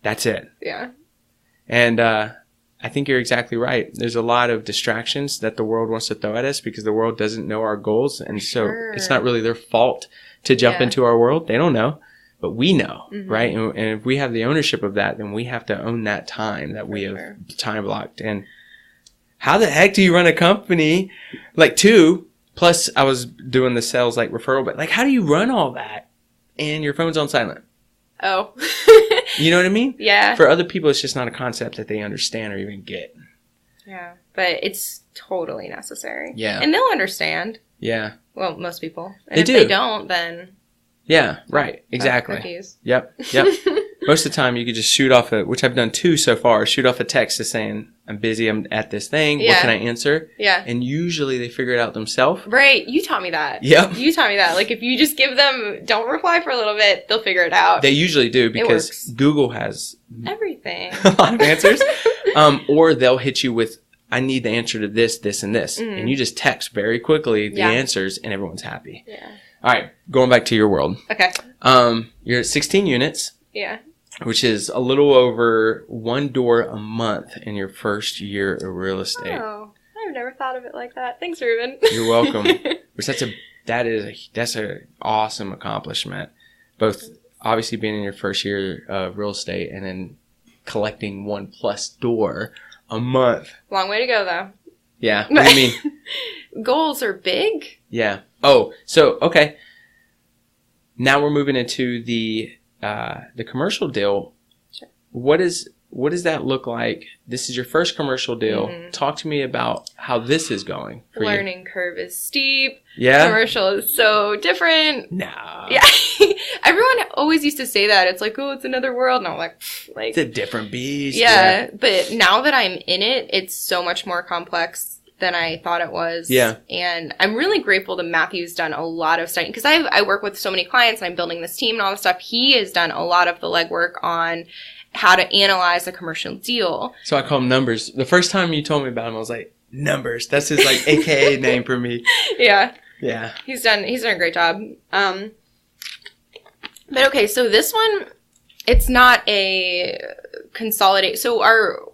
That's it. Yeah. And I think you're exactly right. There's a lot of distractions that the world wants to throw at us because the world doesn't know our goals. And so it's not really their fault to jump into our world. They don't know, but we know, right? And if we have the ownership of that, then we have to own that time that we have time blocked. And how the heck do you run a company? Like 2, plus I was doing the sales like referral, but like how do you run all that and your phone's on silent? Oh. You know what I mean? Yeah. For other people, it's just not a concept that they understand or even get. Yeah. But it's totally necessary. Yeah. And they'll understand. Yeah. Well, most people. And they if do. they don't, then... Yeah, right. Exactly. Yep. Most of the time, you could just shoot off which I've done 2 so far, shoot off a text to saying, I'm busy, I'm at this thing, what can I answer? Yeah. And usually they figure it out themselves. Right. You taught me that. Yep. You taught me that. Like, if you just give them, don't reply for a little bit, they'll figure it out. They usually do because Google has everything. A lot of answers. Or they'll hit you with, I need the answer to this, this, and this. And you just text very quickly the answers and everyone's happy. Yeah. All right, going back to your world. Okay. You're at 16 units. Yeah. Which is a little over 1 door a month in your first year of real estate. Oh, I've never thought of it like that. Thanks, Ruben. You're welcome. Which that's a awesome accomplishment. Both obviously being in your first year of real estate and then collecting 1+ door a month. Long way to go, though. Yeah. What do you mean? Goals are big. Yeah. Oh, so, okay. Now we're moving into the commercial deal. Sure. What does that look like? This is your first commercial deal. Talk to me about how this is going for you. Learning curve is steep. Yeah. Commercial is so different. No. Yeah. Everyone always used to say that. It's like, oh, it's another world. And I'm like, it's a different beast. Yeah. But now that I'm in it, it's so much more complex than I thought it was. Yeah. And I'm really grateful that Matthew's done a lot of studying because I work with so many clients and I'm building this team and all this stuff. He has done a lot of the legwork on how to analyze a commercial deal. So I call them numbers. The first time you told me about him, I was like, numbers. That's his like AKA name for me. Yeah. Yeah. He's done a great job. But okay, so this one, it's not a consolidate. So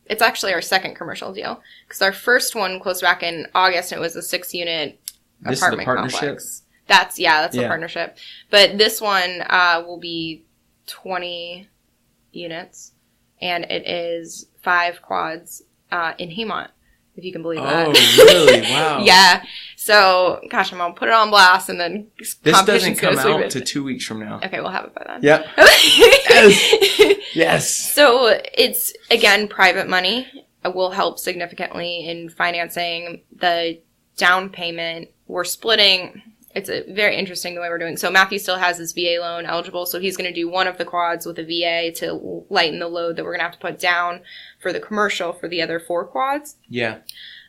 it's actually our second commercial deal because our first one closed back in August and it was a 6-unit apartment complex. That's a partnership. But this one will be 20 units and it is 5 quads in Hemont, if you can believe that. Oh, really? Wow. Yeah. So, gosh, I'm going to put it on blast and then this doesn't come out to 2 weeks from now. Okay, we'll have it by then. Yep. Yes. Yes. So, it's, again, private money. It will help significantly in financing. The down payment. We're splitting. It's very interesting the way we're doing. So Matthew still has his VA loan eligible, so he's going to do one of the quads with a VA to lighten the load that we're going to have to put down for the commercial for the other 4 quads. Yeah.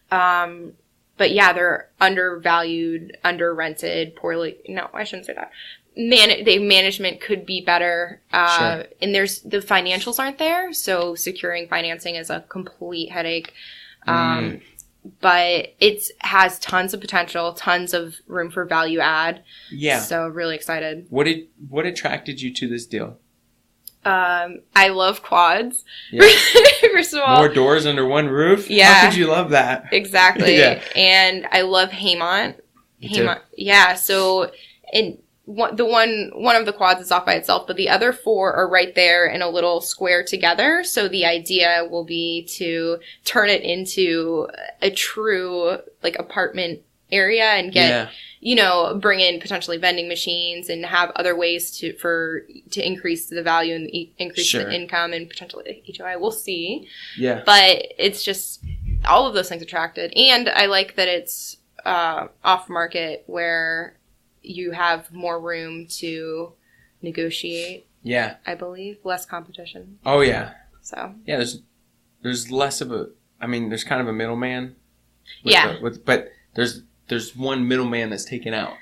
But yeah, they're undervalued, under-rented, poorly. No, I shouldn't say that. The management could be better. Sure. And the financials aren't there, so securing financing is a complete headache. But it has tons of potential, tons of room for value add. Yeah. So really excited. What attracted you to this deal? I love quads. Yeah. First of all, more doors under one roof. Yeah. How could you love that? Exactly. Yeah. And I love Haymont. Yeah. So one of the quads is off by itself, but the other 4 are right there in a little square together. So the idea will be to turn it into a true like apartment area and get, bring in potentially vending machines and have other ways to increase the value and increase the income and potentially the HOI. We'll see. Yeah. But it's just all of those things attracted. And I like that it's off market where you have more room to negotiate. Yeah. I believe. Less competition. Oh, yeah. So. Yeah, there's less of there's kind of a middleman. But there's one middleman that's taken out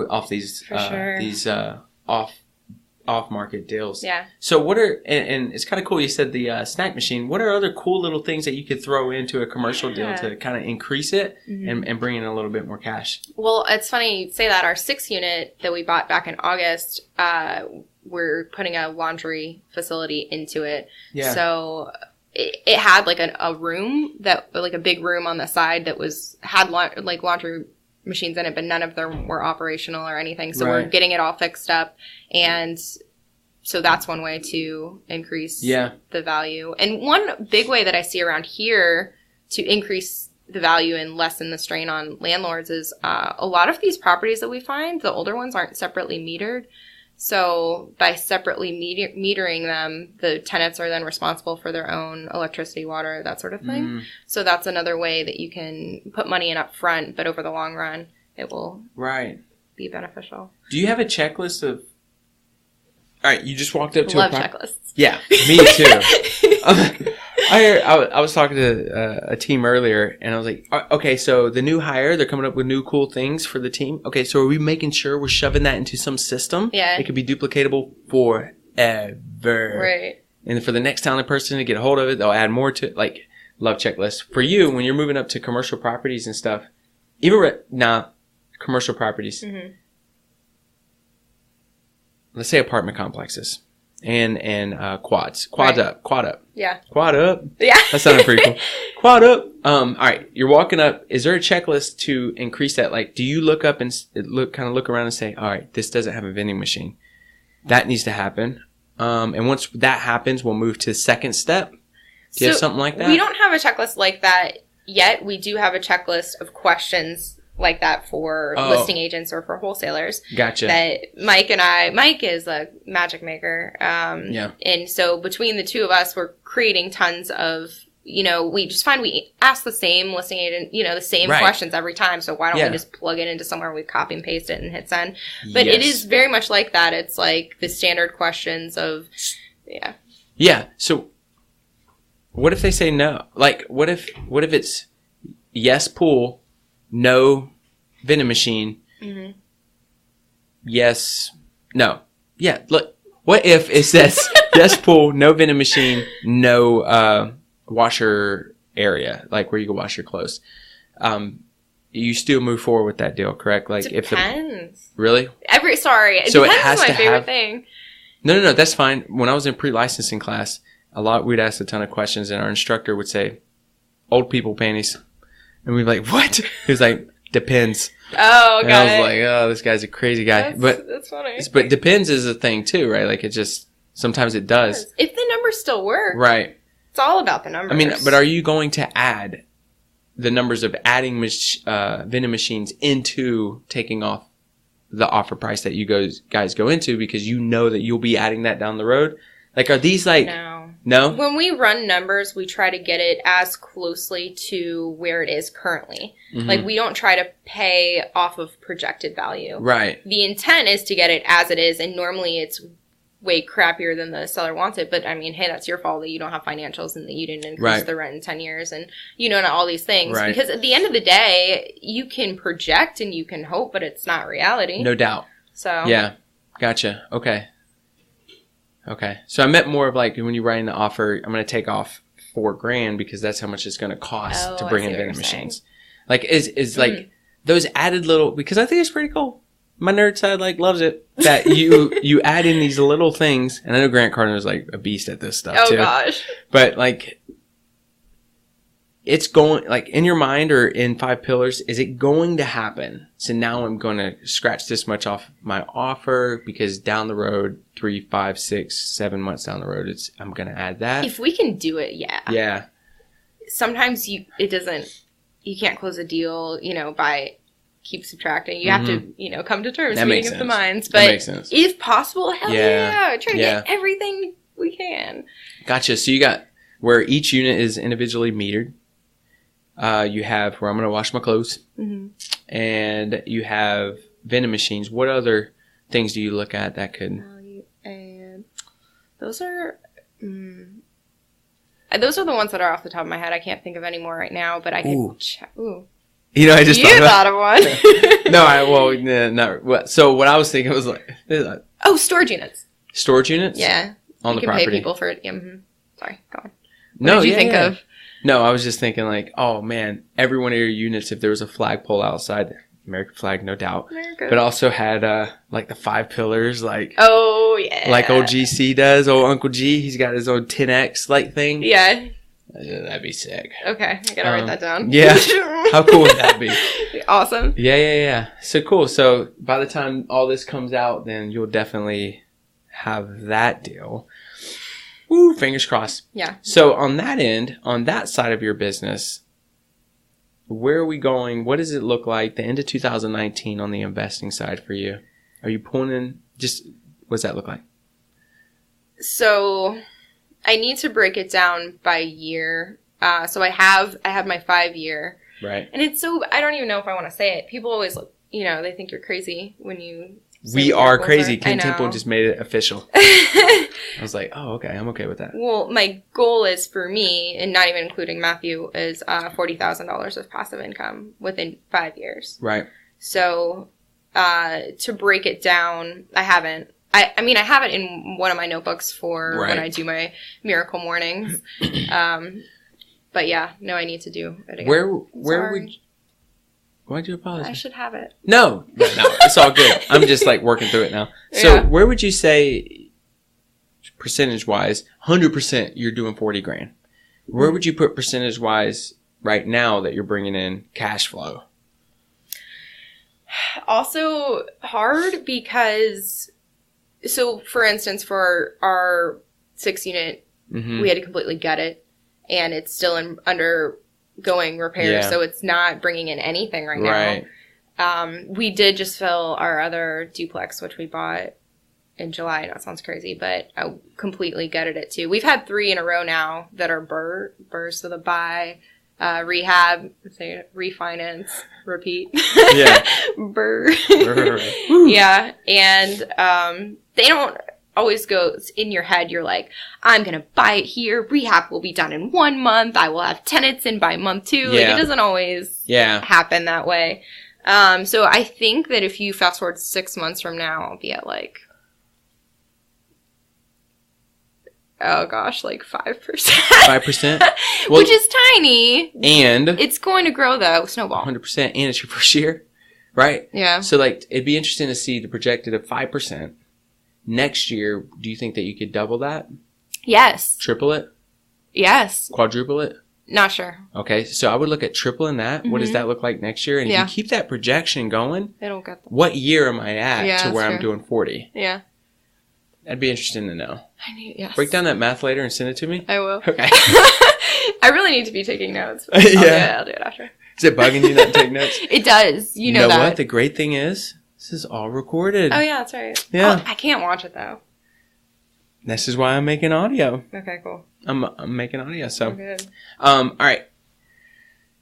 off these off market deals. Yeah. So what are and it's kind of cool you said the snack machine. What are other cool little things that you could throw into a commercial deal to kind of increase it and bring in a little bit more cash? Well, it's funny you say that. Our 6 unit that we bought back in August, we're putting a laundry facility into it. Yeah. So it had like a room like a big room on the side that had like laundry machines in it, but none of them were operational or anything. So we're getting it all fixed up. And so that's one way to increase the value. And one big way that I see around here to increase the value and lessen the strain on landlords is a lot of these properties that we find, the older ones aren't separately metered. So by separately metering them, the tenants are then responsible for their own electricity, water, that sort of thing. So that's another way that you can put money in up front, but over the long run, it will be beneficial. Do you have a checklist of... All right, you just walked up to Love checklists. Yeah, me too. I was talking to a team earlier, and I was like, okay, so the new hire, they're coming up with new cool things for the team. Okay, so are we making sure we're shoving that into some system? Yeah. It could be duplicatable forever. Right. And for the next talented person to get a hold of it, they'll add more to it. Like, love checklists. For you, when you're moving up to commercial properties and stuff, commercial properties. Mm-hmm. Let's say apartment complexes. And quads. Quad up. Yeah. Quad up. Yeah. That sounded pretty cool. Quad up. All right. You're walking up. Is there a checklist to increase that? Like, do you look up and look around and say, all right, this doesn't have a vending machine. That needs to happen. And once that happens, we'll move to the second step. Do you have something like that? We don't have a checklist like that yet. We do have a checklist of questions like that for listing agents or for wholesalers. Gotcha. That Mike is a magic maker. And so between the two of us, we're creating tons of, we just find we ask the same listing agent, the same questions every time. So why don't we just plug it into somewhere, we copy and paste it and hit send. But it is very much like that. It's like the standard questions of, Yeah. So what if they say no? Like, what if it's yes, pool, no vending machine. Mm-hmm. Yes. No. Yeah. Look. What if it says yes pool, no vending machine, no washer area, like where you can wash your clothes? You still move forward with that deal, correct? Like depends. Really? Sorry. So it has to favorite thing. No. That's fine. When I was in pre-licensing class, we'd ask a ton of questions, and our instructor would say, "Old people panties." And we'd be like, what? He was like, depends. Oh, got it. I was like, oh, this guy's a crazy guy. That's funny. But depends is a thing too, right? Like sometimes it does. If the numbers still work. Right. It's all about the numbers. I mean, but are you going to add the numbers of adding vending machines into taking off the offer price that you guys go into because you know that you'll be adding that down the road? Like, are these like... No. No? When we run numbers, we try to get it as closely to where it is currently. Mm-hmm. Like, we don't try to pay off of projected value. Right. The intent is to get it as it is, and normally it's way crappier than the seller wants it. But, I mean, hey, that's your fault that you don't have financials and that you didn't increase the rent in 10 years and, all these things. Right. Because at the end of the day, you can project and you can hope, but it's not reality. No doubt. So. Yeah. Gotcha. Okay. So I meant more of like when you're writing the offer, I'm going to take off $4,000 because that's how much it's going to cost to bring in vending machines. Like is like those added little, because I think it's pretty cool. My nerd side like loves it that you add in these little things, and I know Grant Cardone is like a beast at this stuff too. Oh gosh. But like it's going, like in your mind or in Five Pillars, is it going to happen? So now I'm going to scratch this much off my offer because down the road, 3, 5, 6, 7 months down the road, I'm going to add that. If we can do it, yeah. Yeah. Sometimes you can't close a deal, by keep subtracting. You have to, come to terms, meeting of the minds. But that makes sense. If possible, hell yeah. Try to get everything we can. Gotcha. So you got where each unit is individually metered. You have where I'm going to wash my clothes. Mm-hmm. And you have vending machines. What other things do you look at that could... And those are... those are the ones that are off the top of my head. I can't think of any more right now, but I could check. Ooh. I just thought of one. No, so what I was thinking was like... storage units. Storage units? Yeah. On the property. You can pay people for it. Yeah, Sorry, go on. What did you think of? No, I was just thinking like, oh man, every one of your units, if there was a flagpole outside, American flag, no doubt, but also had like the 5 pillars, like like old GC does, old Uncle G, he's got his own 10X like thing. Yeah, that'd be sick. Okay, I gotta write that down. Yeah, how cool would that be? Awesome. Yeah. So cool. So by the time all this comes out, then you'll definitely have that deal. Woo, fingers crossed. Yeah. So on that end, on that side of your business, where are we going? What does it look like the end of 2019 on the investing side for you? Are you pulling in what does that look like? So I need to break it down by year. So I have my 5-year. Right. And it's I don't even know if I want to say it. People always look, they think you're crazy when you... We are crazy. Ken Temple just made it official. I was like, oh, okay. I'm okay with that. Well, my goal is for me, and not even including Matthew, is $40,000 of passive income within 5 years. Right. So to break it down, I haven't. I have it in one of my notebooks for when I do my miracle mornings. But yeah, no, I need to do it again. Where would... Why'd you apologize? I should have it. No, it's all good. I'm just like working through it now. So where would you say, percentage-wise, 100% you're doing $40,000? Where would you put percentage-wise right now that you're bringing in cash flow? Also hard because, so for instance, for our 6-unit, we had to completely gut it, and it's still undergoing repairs, so it's not bringing in anything right now. We did just fill our other duplex, which we bought in July. I know it sounds crazy, but I completely gutted it too. We've had 3 in a row now that are BRRRR, so the buy, rehab, refinance, repeat. Yeah. BRRRR. Yeah. And they don't always go in your head. You're like, I'm going to buy it here. Rehab will be done in 1 month. I will have tenants in by month 2. Like, it doesn't always happen that way. So I think that if you fast forward 6 months from now, I'll be at like, oh gosh, like 5%. 5%? Well, which is tiny. And it's going to grow though, snowball. 100%. And it's your first year, right? Yeah. So like, it'd be interesting to see the projected of 5%. Next year, do you think that you could double that? Yes. Triple it? Yes. Quadruple it? Not sure. Okay, so I would look at tripling that. What does that look like next year? And if you keep that projection going, it'll get there. What year am I at to where I'm doing 40? Yeah. That'd be interesting to know. Yes. Break down that math later and send it to me? I will. Okay. I really need to be taking notes. I'll do it after. Is it bugging you not to take notes? It does. You know that. You know what? The great thing is, this is all recorded. Oh, yeah, that's right. Yeah. Oh, I can't watch it, though. This is why I'm making audio. Okay, cool. I'm making audio. So, good. All right.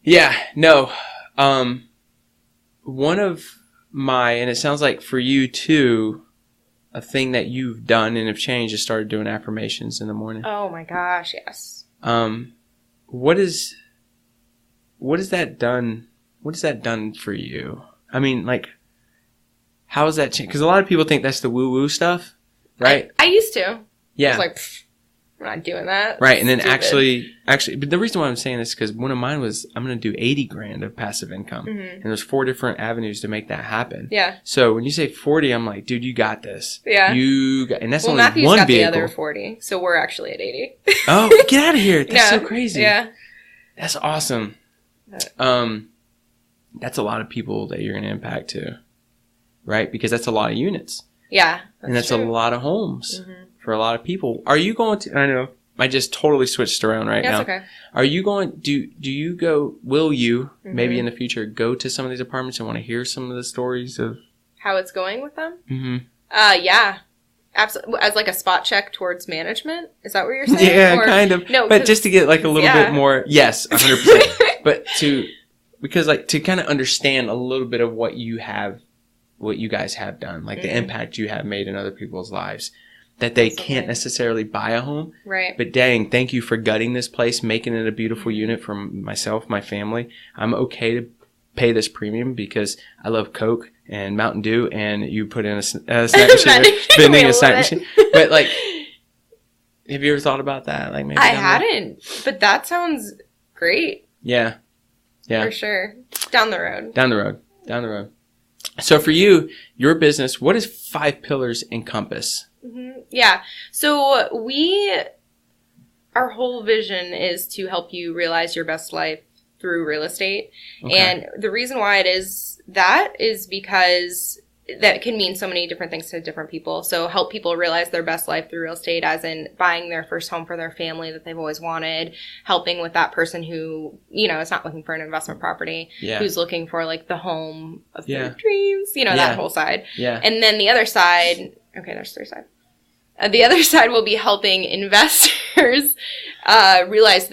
Yeah, no. One of my, and it sounds like for you too, a thing that you've done and have changed is started doing affirmations in the morning. Oh my gosh, yes. What has that done? What has that done for you? I mean, like, how has that changed? Because a lot of people think that's the woo-woo stuff, right? I used to. Yeah. I was like, we're not doing that. Right, and then actually, but the reason why I'm saying this is because one of mine was, I'm going to do 80 grand of passive income. Mm-hmm. And there's 4 different avenues to make that happen. Yeah. So when you say 40, I'm like, dude, you got this. Yeah. And that's only Matthew's one got vehicle. The other 40, so we're actually at 80. Oh, get out of here. That's so crazy. Yeah. That's awesome. That's a lot of people that you're going to impact too. Right? Because that's a lot of units. Yeah. And that's true. A lot of homes. Mm-hmm. For a lot of people. Are you going to, I know, I just totally switched around now. That's okay. Are you going, do you go, will you, maybe in the future, go to some of these apartments and want to hear some of the stories of how it's going with them? Mm-hmm. Yeah. Absolutely. As like a spot check towards management? Is that what you're saying? Yeah, kind of. No, but just to get like a little bit more, yes, 100%. But because like to kind of understand a little bit of what you guys have done, like the impact you have made in other people's lives. That they can't necessarily buy a home. Right. But dang, thank you for gutting this place, making it a beautiful unit for myself, my family. I'm okay to pay this premium because I love Coke and Mountain Dew, and you put in a snack machine, vending a snack machine. But like, have you ever thought about that? Like maybe I hadn't, but that sounds great. Yeah. Yeah. For sure. Down the road. Down the road. So for you, your business, what does Five Pillars encompass? Mm-hmm. Yeah. So our whole vision is to help you realize your best life through real estate. Okay. And the reason why it is because that can mean so many different things to different people. So help people realize their best life through real estate, as in buying their first home for their family that they've always wanted, helping with that person who, is not looking for an investment property, who's looking for like the home of their dreams, that whole side. Yeah. And then the other side, okay, there's 3 sides. The other side will be helping investors realize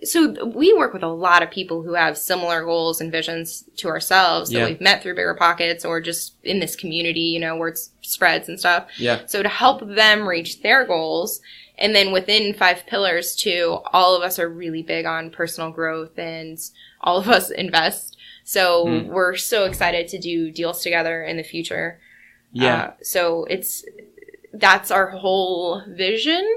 so we work with a lot of people who have similar goals and visions to ourselves that we've met through biggerpockets or just in this community, where it spreads and stuff. Yeah. So to help them reach their goals, and then within Five Pillars too, all of us are really big on personal growth and all of us invest. So we're so excited to do deals together in the future. Yeah. So that's our whole vision,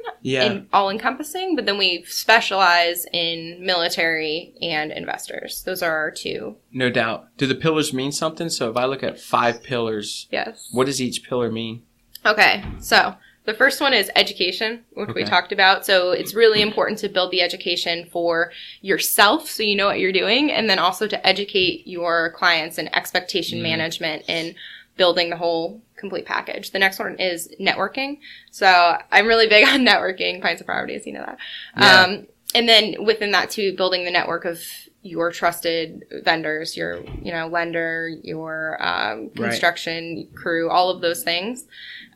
all encompassing, but then we specialize in military and investors. Those are our 2. No doubt. Do the pillars mean something? So if I look at 5 pillars, what does each pillar mean? Okay. So the first one is education, which we talked about. So it's really important to build the education for yourself so you know what you're doing, and then also to educate your clients in expectation management and building the whole complete package. The next one is networking. So I'm really big on networking, Pints Properties, you know that. Yeah. And then within that too, building the network of your trusted vendors, your, lender, your construction crew, all of those things.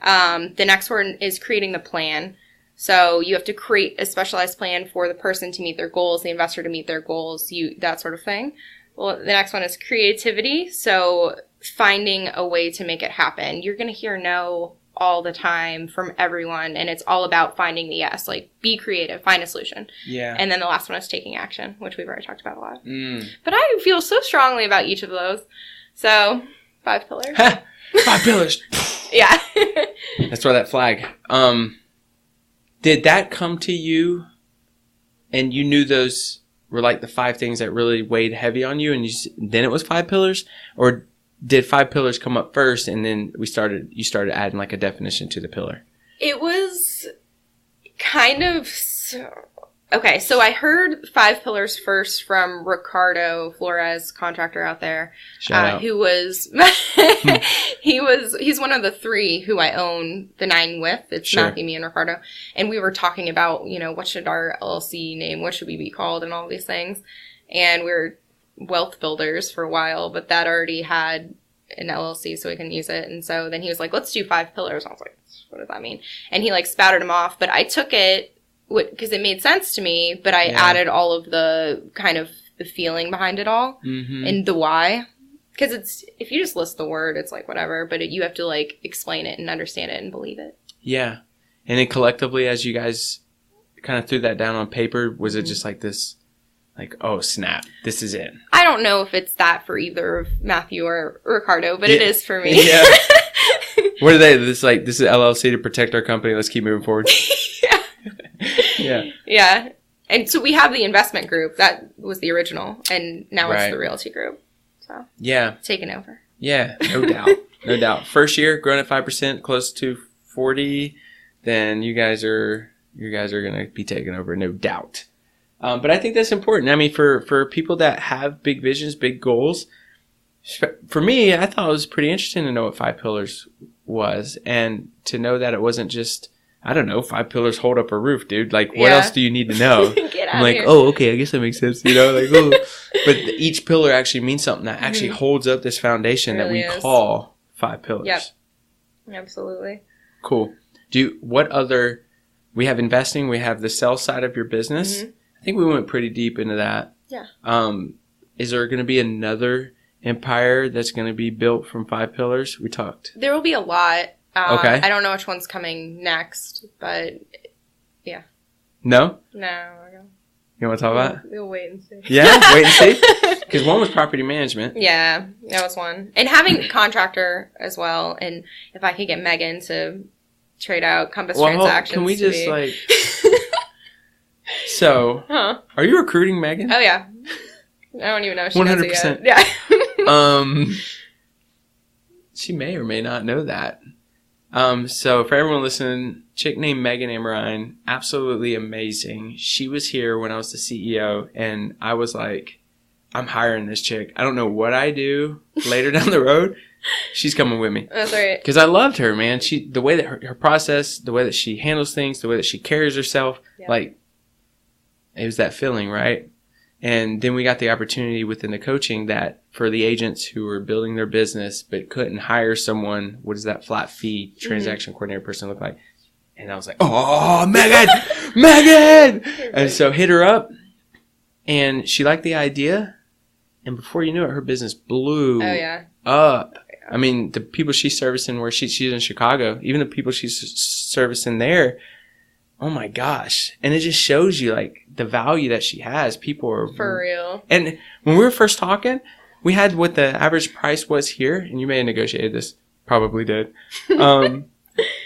The next one is creating the plan. So you have to create a specialized plan for the person to meet their goals, the investor to meet their goals, that sort of thing. Well, the next one is creativity. So finding a way to make it happen. You're going to hear no all the time from everyone, and it's all about finding the yes. Like, be creative, find a solution. Yeah. And then the last one is taking action, which we've already talked about a lot. But I feel so strongly about each of those. So, 5 pillars. 5 pillars. Yeah. That's why that flag. Did that come to you and you knew those were like the 5 things that really weighed heavy on you, and then it was 5 pillars? Or did 5 pillars come up first and then you started adding like a definition to the pillar? It was kind of okay. So I heard 5 pillars first from Ricardo Flores, contractor out there, who was he's one of the 3 who I own the 9 with. It's Matthew, me, and Ricardo, and we were talking about what should our LLC name, what should we be called, and all these things, and we were wealth builders for a while, but that already had an LLC, so we can use it. And so then he was like, let's do 5 pillars. I was like, what does that mean? And he like spouted them off, but I took it because it made sense to me, but I added all of the kind of the feeling behind it all and the why. Because it's, if you just list the word, it's like whatever, but you have to like explain it and understand it and believe it. Yeah. And then collectively, as you guys kind of threw that down on paper, was it just like this, like, oh snap, this is it? I don't know if it's that for either of Matthew or Ricardo, but it is for me. Yeah. What are they? This is LLC to protect our company. Let's keep moving forward. Yeah. And so we have the investment group. That was the original. And now it's the realty group. So taking over. Yeah, no doubt. No doubt. First year, growing at 5%, close to 40, then you guys are going to be taking over, no doubt. But I think that's important. I mean, for people that have big visions, big goals, for me, I thought it was pretty interesting to know what Five Pillars was, and to know that it wasn't just, I don't know, 5 pillars hold up a roof, dude. Like, what else do you need to know? I'm like, oh, okay, I guess that makes sense, you know? Like, oh. But each pillar actually means something that actually holds up this foundation that we call 5 pillars. Yep. Absolutely. Cool. We have investing, we have the sales side of your business. I think we went pretty deep into that. Yeah. Is there going to be another empire that's going to be built from 5 pillars? We talked. There will be a lot. Okay. I don't know which one's coming next, but yeah. No? No. You want to talk about it? We'll wait and see. Yeah? Wait and see? Because one was property management. Yeah, that was one. And having a contractor as well. And if I could get Megan to trade out Compass transactions. Can we just like... So, are you recruiting Megan? Oh, yeah. I don't even know if she knows it yet. Yeah. She may or may not know that. So for everyone listening, chick named Megan Amrine, absolutely amazing. She was here when I was the CEO, and I was like, I'm hiring this chick. I don't know what I do later down the road. She's coming with me. That's right. Because I loved her, man. The way that her process, the way that she handles things, the way that she carries herself, like, it was that feeling, right? And then we got the opportunity within the coaching that for the agents who were building their business but couldn't hire someone, what does that flat fee transaction coordinator person look like? And I was like, oh, Megan! Megan! And so hit her up, and she liked the idea, and before you knew it, her business blew up. I mean, the people she's servicing where she's in Chicago, even the people she's servicing there, oh my gosh. And it just shows you like the value that she has. People are for real. And when we were first talking, we had what the average price was here, and you may have negotiated this, probably did.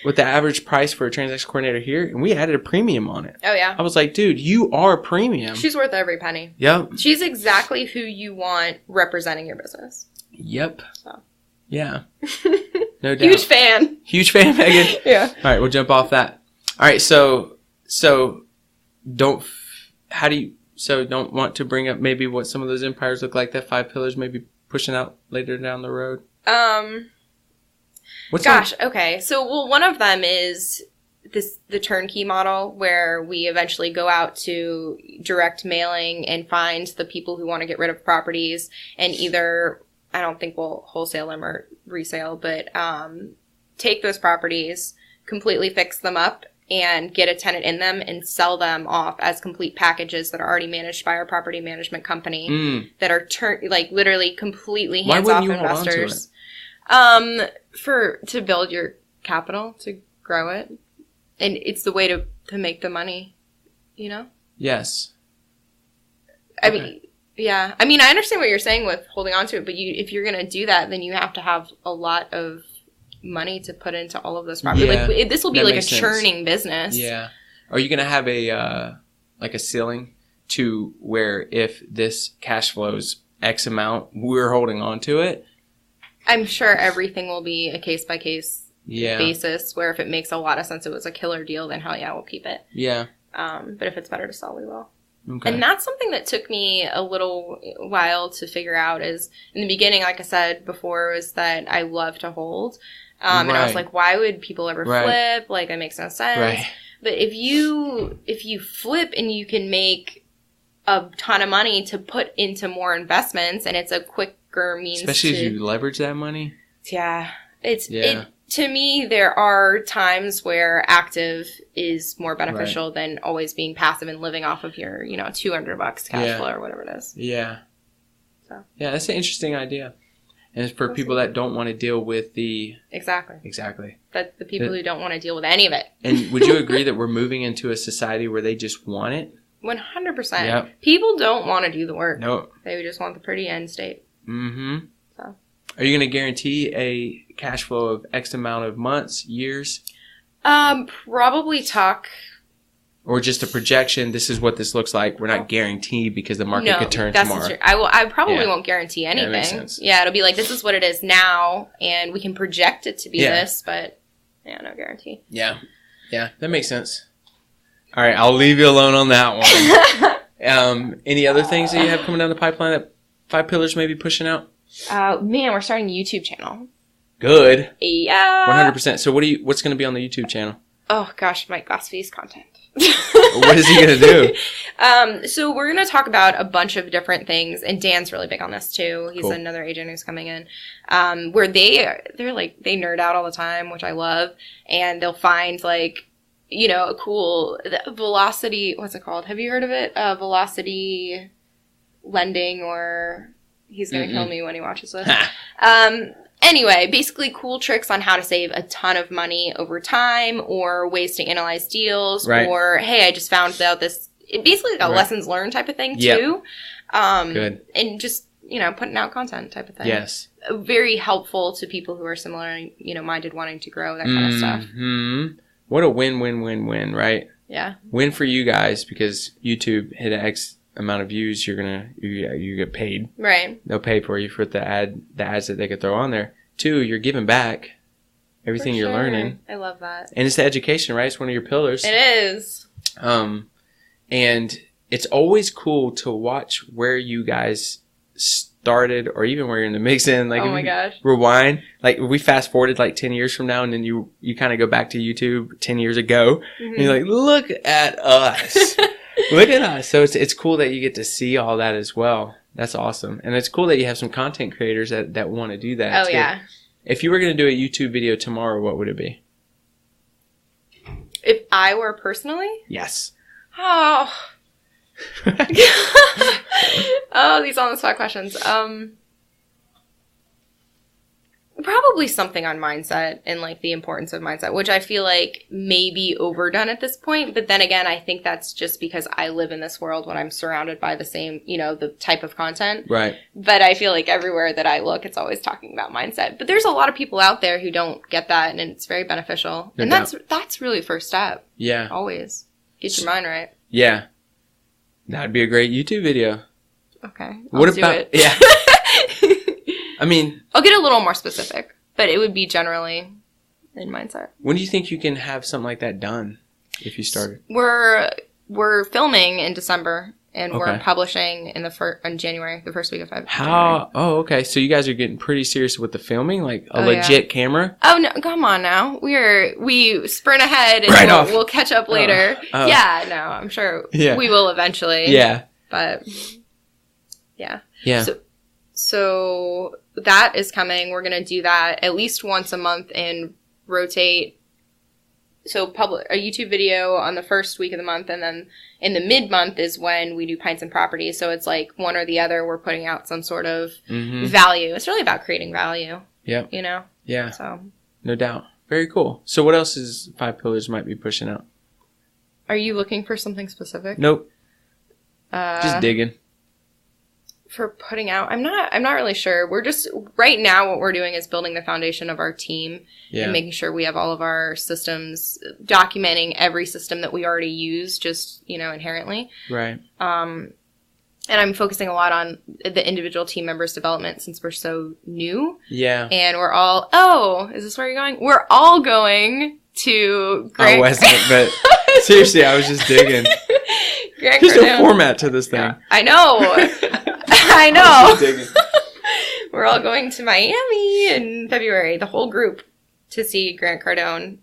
What the average price for a transaction coordinator here, and we added a premium on it. Oh yeah. I was like, dude, you are a premium. She's worth every penny. Yep. She's exactly who you want representing your business. Yep. So. Yeah. No doubt. Huge fan. Huge fan, Megan. Yeah. All right, we'll jump off that. All right, so don't want to bring up maybe what some of those empires look like, that 5 pillars maybe pushing out later down the road? Okay. So, one of them is the turnkey model where we eventually go out to direct mailing and find the people who want to get rid of properties and either, I don't think we'll wholesale them or resale, but take those properties, completely fix them up, and get a tenant in them and sell them off as complete packages that are already managed by our property management company that are literally completely hands-off investors. To build your capital, to grow it. And it's the way to make the money, you know? Yes. I mean, yeah. I mean, I understand what you're saying with holding on to it, but if you're going to do that, then you have to have a lot of money to put into all of those properties. Yeah, like this will be like a churning business. Yeah. Are you going to have a ceiling to where if this cash flows X amount, we're holding on to it? I'm sure everything will be a case by case basis where if it makes a lot of sense, it was a killer deal, then hell yeah, we'll keep it. Yeah. But if it's better to sell, we will. Okay. And that's something that took me a little while to figure out is in the beginning, like I said before, was that I love to hold. And I was like, why would people ever flip? Like, it makes no sense. Right. But if you flip and you can make a ton of money to put into more investments and it's a quicker means especially if you leverage that money. Yeah. to me, there are times where active is more beneficial than always being passive and living off of your, $200 cash flow or whatever it is. Yeah. So. Yeah, that's an interesting idea. And it's for people that don't want to deal with the... Exactly. That the people who don't want to deal with any of it. And would you agree that we're moving into a society where they just want it? 100%. Yep. People don't want to do the work. No. They just want the pretty end state. Mm-hmm. So. Are you going to guarantee a cash flow of X amount of months, years? Probably talk... Or just a projection, this is what this looks like. We're not guaranteed because the market could turn tomorrow. True. I probably won't guarantee anything. That makes sense. Yeah, it'll be like, this is what it is now, and we can project it to be this, but no guarantee. Yeah, that makes sense. All right, I'll leave you alone on that one. Any other things that you have coming down the pipeline that Five Pillars may be pushing out? Man, we're starting a YouTube channel. Good. Yeah. 100%. So what's going to be on the YouTube channel? Oh, gosh, my glass face content. What is he going to do? So we're going to talk about a bunch of different things, and Dan's really big on this too. He's another agent who's coming in, where they're like, they nerd out all the time, which I love, and they'll find like, a cool velocity, what's it called? Have you heard of it? Velocity lending, or he's going to kill me when he watches this. Anyway, basically cool tricks on how to save a ton of money over time, or ways to analyze deals, or, hey, I just found out this, basically like a lessons learned type of thing too. Good. And just, putting out content type of thing. Yes. Very helpful to people who are similar, minded, wanting to grow, that kind of stuff. What a win-win-win-win, right? Yeah. Win for you guys because YouTube hit X amount of views, you get paid. Right. They'll pay for you for the ads that they could throw on there. 2, you're giving back everything you're learning. I love that. And it's the education, right? It's one of your pillars. It is. And it's always cool to watch where you guys started, or even where you're in the mix in. Like, oh my gosh. Rewind. Like, we fast forwarded like 10 years from now, and then you kind of go back to YouTube 10 years ago, and you're like, look at us. Look at us. So it's cool that you get to see all that as well. That's awesome. And it's cool that you have some content creators that want to do that. Oh, too. yeah. If you were going to do a YouTube video tomorrow, what would it be? If I were personally? Yes. Oh. Oh, these on the spot questions. Probably something on mindset and like the importance of mindset, which I feel like may be overdone at this point. But then again, I think that's just because I live in this world when I'm surrounded by the same, the type of content. Right. But I feel like everywhere that I look, it's always talking about mindset. But there's a lot of people out there who don't get that, and it's very beneficial. And that's really the first step. Yeah. Always. Get your mind right. Yeah. That'd be a great YouTube video. Okay. What about it? Yeah. I mean, I'll get a little more specific, but it would be generally in mindset. When do you think you can have something like that done if you started? We're filming in December, and we're publishing in January, the first week of February. Oh, okay. So you guys are getting pretty serious with the filming, like a legit camera? Oh no, come on now. We sprint ahead, and we'll catch up later. Yeah, no, I'm sure we will eventually. Yeah. But yeah. Yeah. So that is coming. We're going to do that at least once a month and rotate. So publish a YouTube video on the first week of the month, and then in the mid-month is when we do Pints and Properties. So it's like one or the other. We're putting out some sort of value. It's really about creating value. Yeah. Yeah. So. No doubt. Very cool. So what else is Five Pillars might be pushing out? Are you looking for something specific? Nope. Just digging. For putting out, I'm not really sure. We're just right now what we're doing is building the foundation of our team and making sure we have all of our systems, documenting every system that we already use, just inherently. Right. And I'm focusing a lot on the individual team members' development since we're so new. Yeah. And we're all is this where you're going? We're all going to I wasn't, but seriously, I was just digging. There's no format to this thing. Yeah, I know. I know. We're all going to Miami in February, the whole group, to see Grant Cardone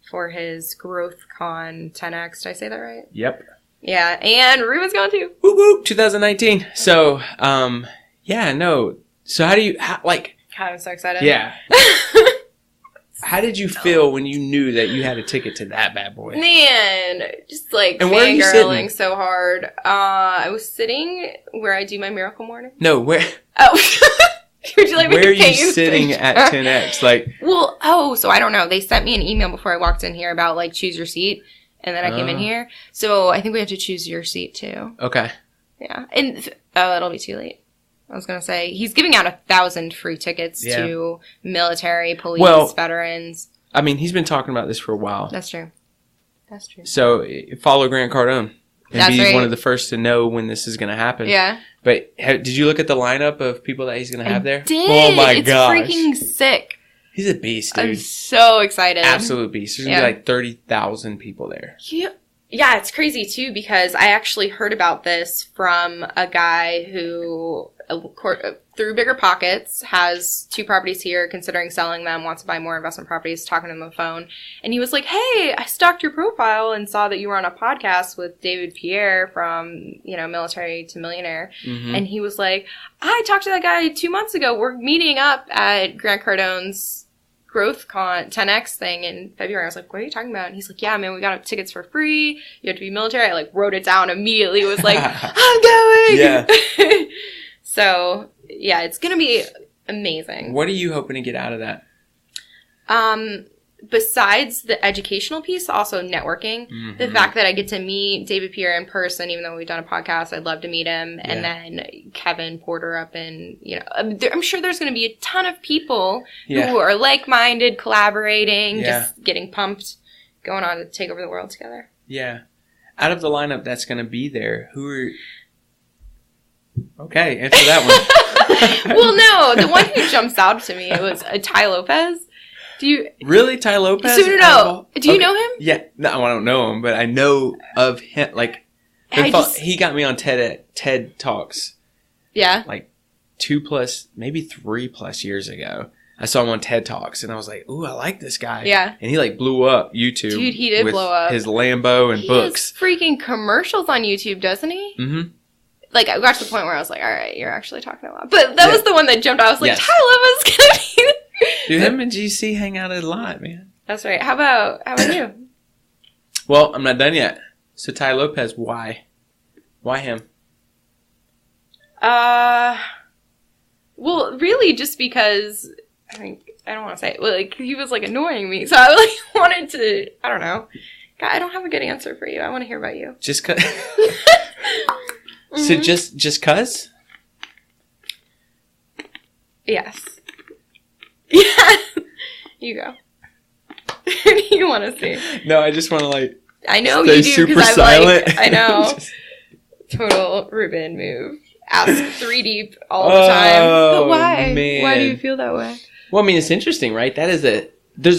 for his Growth Con 10X. Did I say that right? Yep. Yeah, and Ruben's going too. Whoop whoop, 2019. So, So how do you, God, I'm so excited. Yeah. How did you feel when you knew that you had a ticket to that bad boy? Man, just like and where are you sitting? So hard. I was sitting where I do my Miracle Morning. No, where? Oh. Would you like me where to are you sitting at 10X? Like, well, so I don't know. They sent me an email before I walked in here about like choose your seat, and then I came in here. So I think we have to choose your seat too. Okay. Yeah, and it'll be too late. I was gonna say he's giving out 1,000 free tickets to military, police, veterans. I mean, he's been talking about this for a while. That's true. So follow Grant Cardone and be one of the first to know when this is going to happen. Yeah. But did you look at the lineup of people that he's going to have there? Did. Oh my gosh. It's freaking sick. He's a beast, dude. I'm so excited. Absolute beast. There's going to be like 30,000 people there. Yeah, it's crazy too because I actually heard about this from a guy who, through Bigger Pockets, has 2 properties here, considering selling them, wants to buy more investment properties, talking to him on the phone. And he was like, hey, I stalked your profile and saw that you were on a podcast with David Pierre from, Military to Millionaire. Mm-hmm. And he was like, I talked to that guy 2 months ago. We're meeting up at Grant Cardone's Growth Con 10X thing in February. I was like, what are you talking about? And he's like, yeah, man, we got tickets for free. You have to be military. I like wrote it down immediately. It was like, I'm going. Yeah. So yeah, it's going to be amazing. What are you hoping to get out of that? Besides the educational piece, also networking. Mm-hmm. The fact that I get to meet David Pierre in person, even though we've done a podcast, I'd love to meet him. Yeah. And then Kevin Porter up in, I'm sure there's going to be a ton of people who are like-minded, collaborating, just getting pumped, going on to take over the world together. Yeah. Out of the lineup that's going to be there, who are... Okay, answer that one. Well, no, the one who jumps out to me was Ty Lopez. Do you really Ty Lopez? No. Do you know him? Yeah, no, I don't know him, but I know of him. Like, he got me on TED Talks. Yeah, like 2+, maybe 3+ years ago. I saw him on TED Talks, and I was like, "Ooh, I like this guy." Yeah, and he like blew up YouTube. Dude, he did blow up. His Lambo and books. He has freaking commercials on YouTube, doesn't he? Mm-hmm. Like, I got to the point where I was like, all right, you're actually talking a lot. But that was the one that jumped out. I was like, Ty Lopez going to be... Dude, him and GC hang out a lot, man. That's right. How about you? Well, I'm not done yet. So, Ty Lopez, why? Why him? Well, really just because... I mean, I don't want to say it. Well, like, he was, like, annoying me. So, I like wanted to... I don't know. God, I don't have a good answer for you. I want to hear about you. Just because... So just cuz? Yes. Yeah. You go. Who do you want to see? No, I just want to like. I know you do because I'm like. I know. Total Ruben move. Ask 3 deep all the time. But why? Man. Why do you feel that way? Well, I mean, it's interesting, right? There's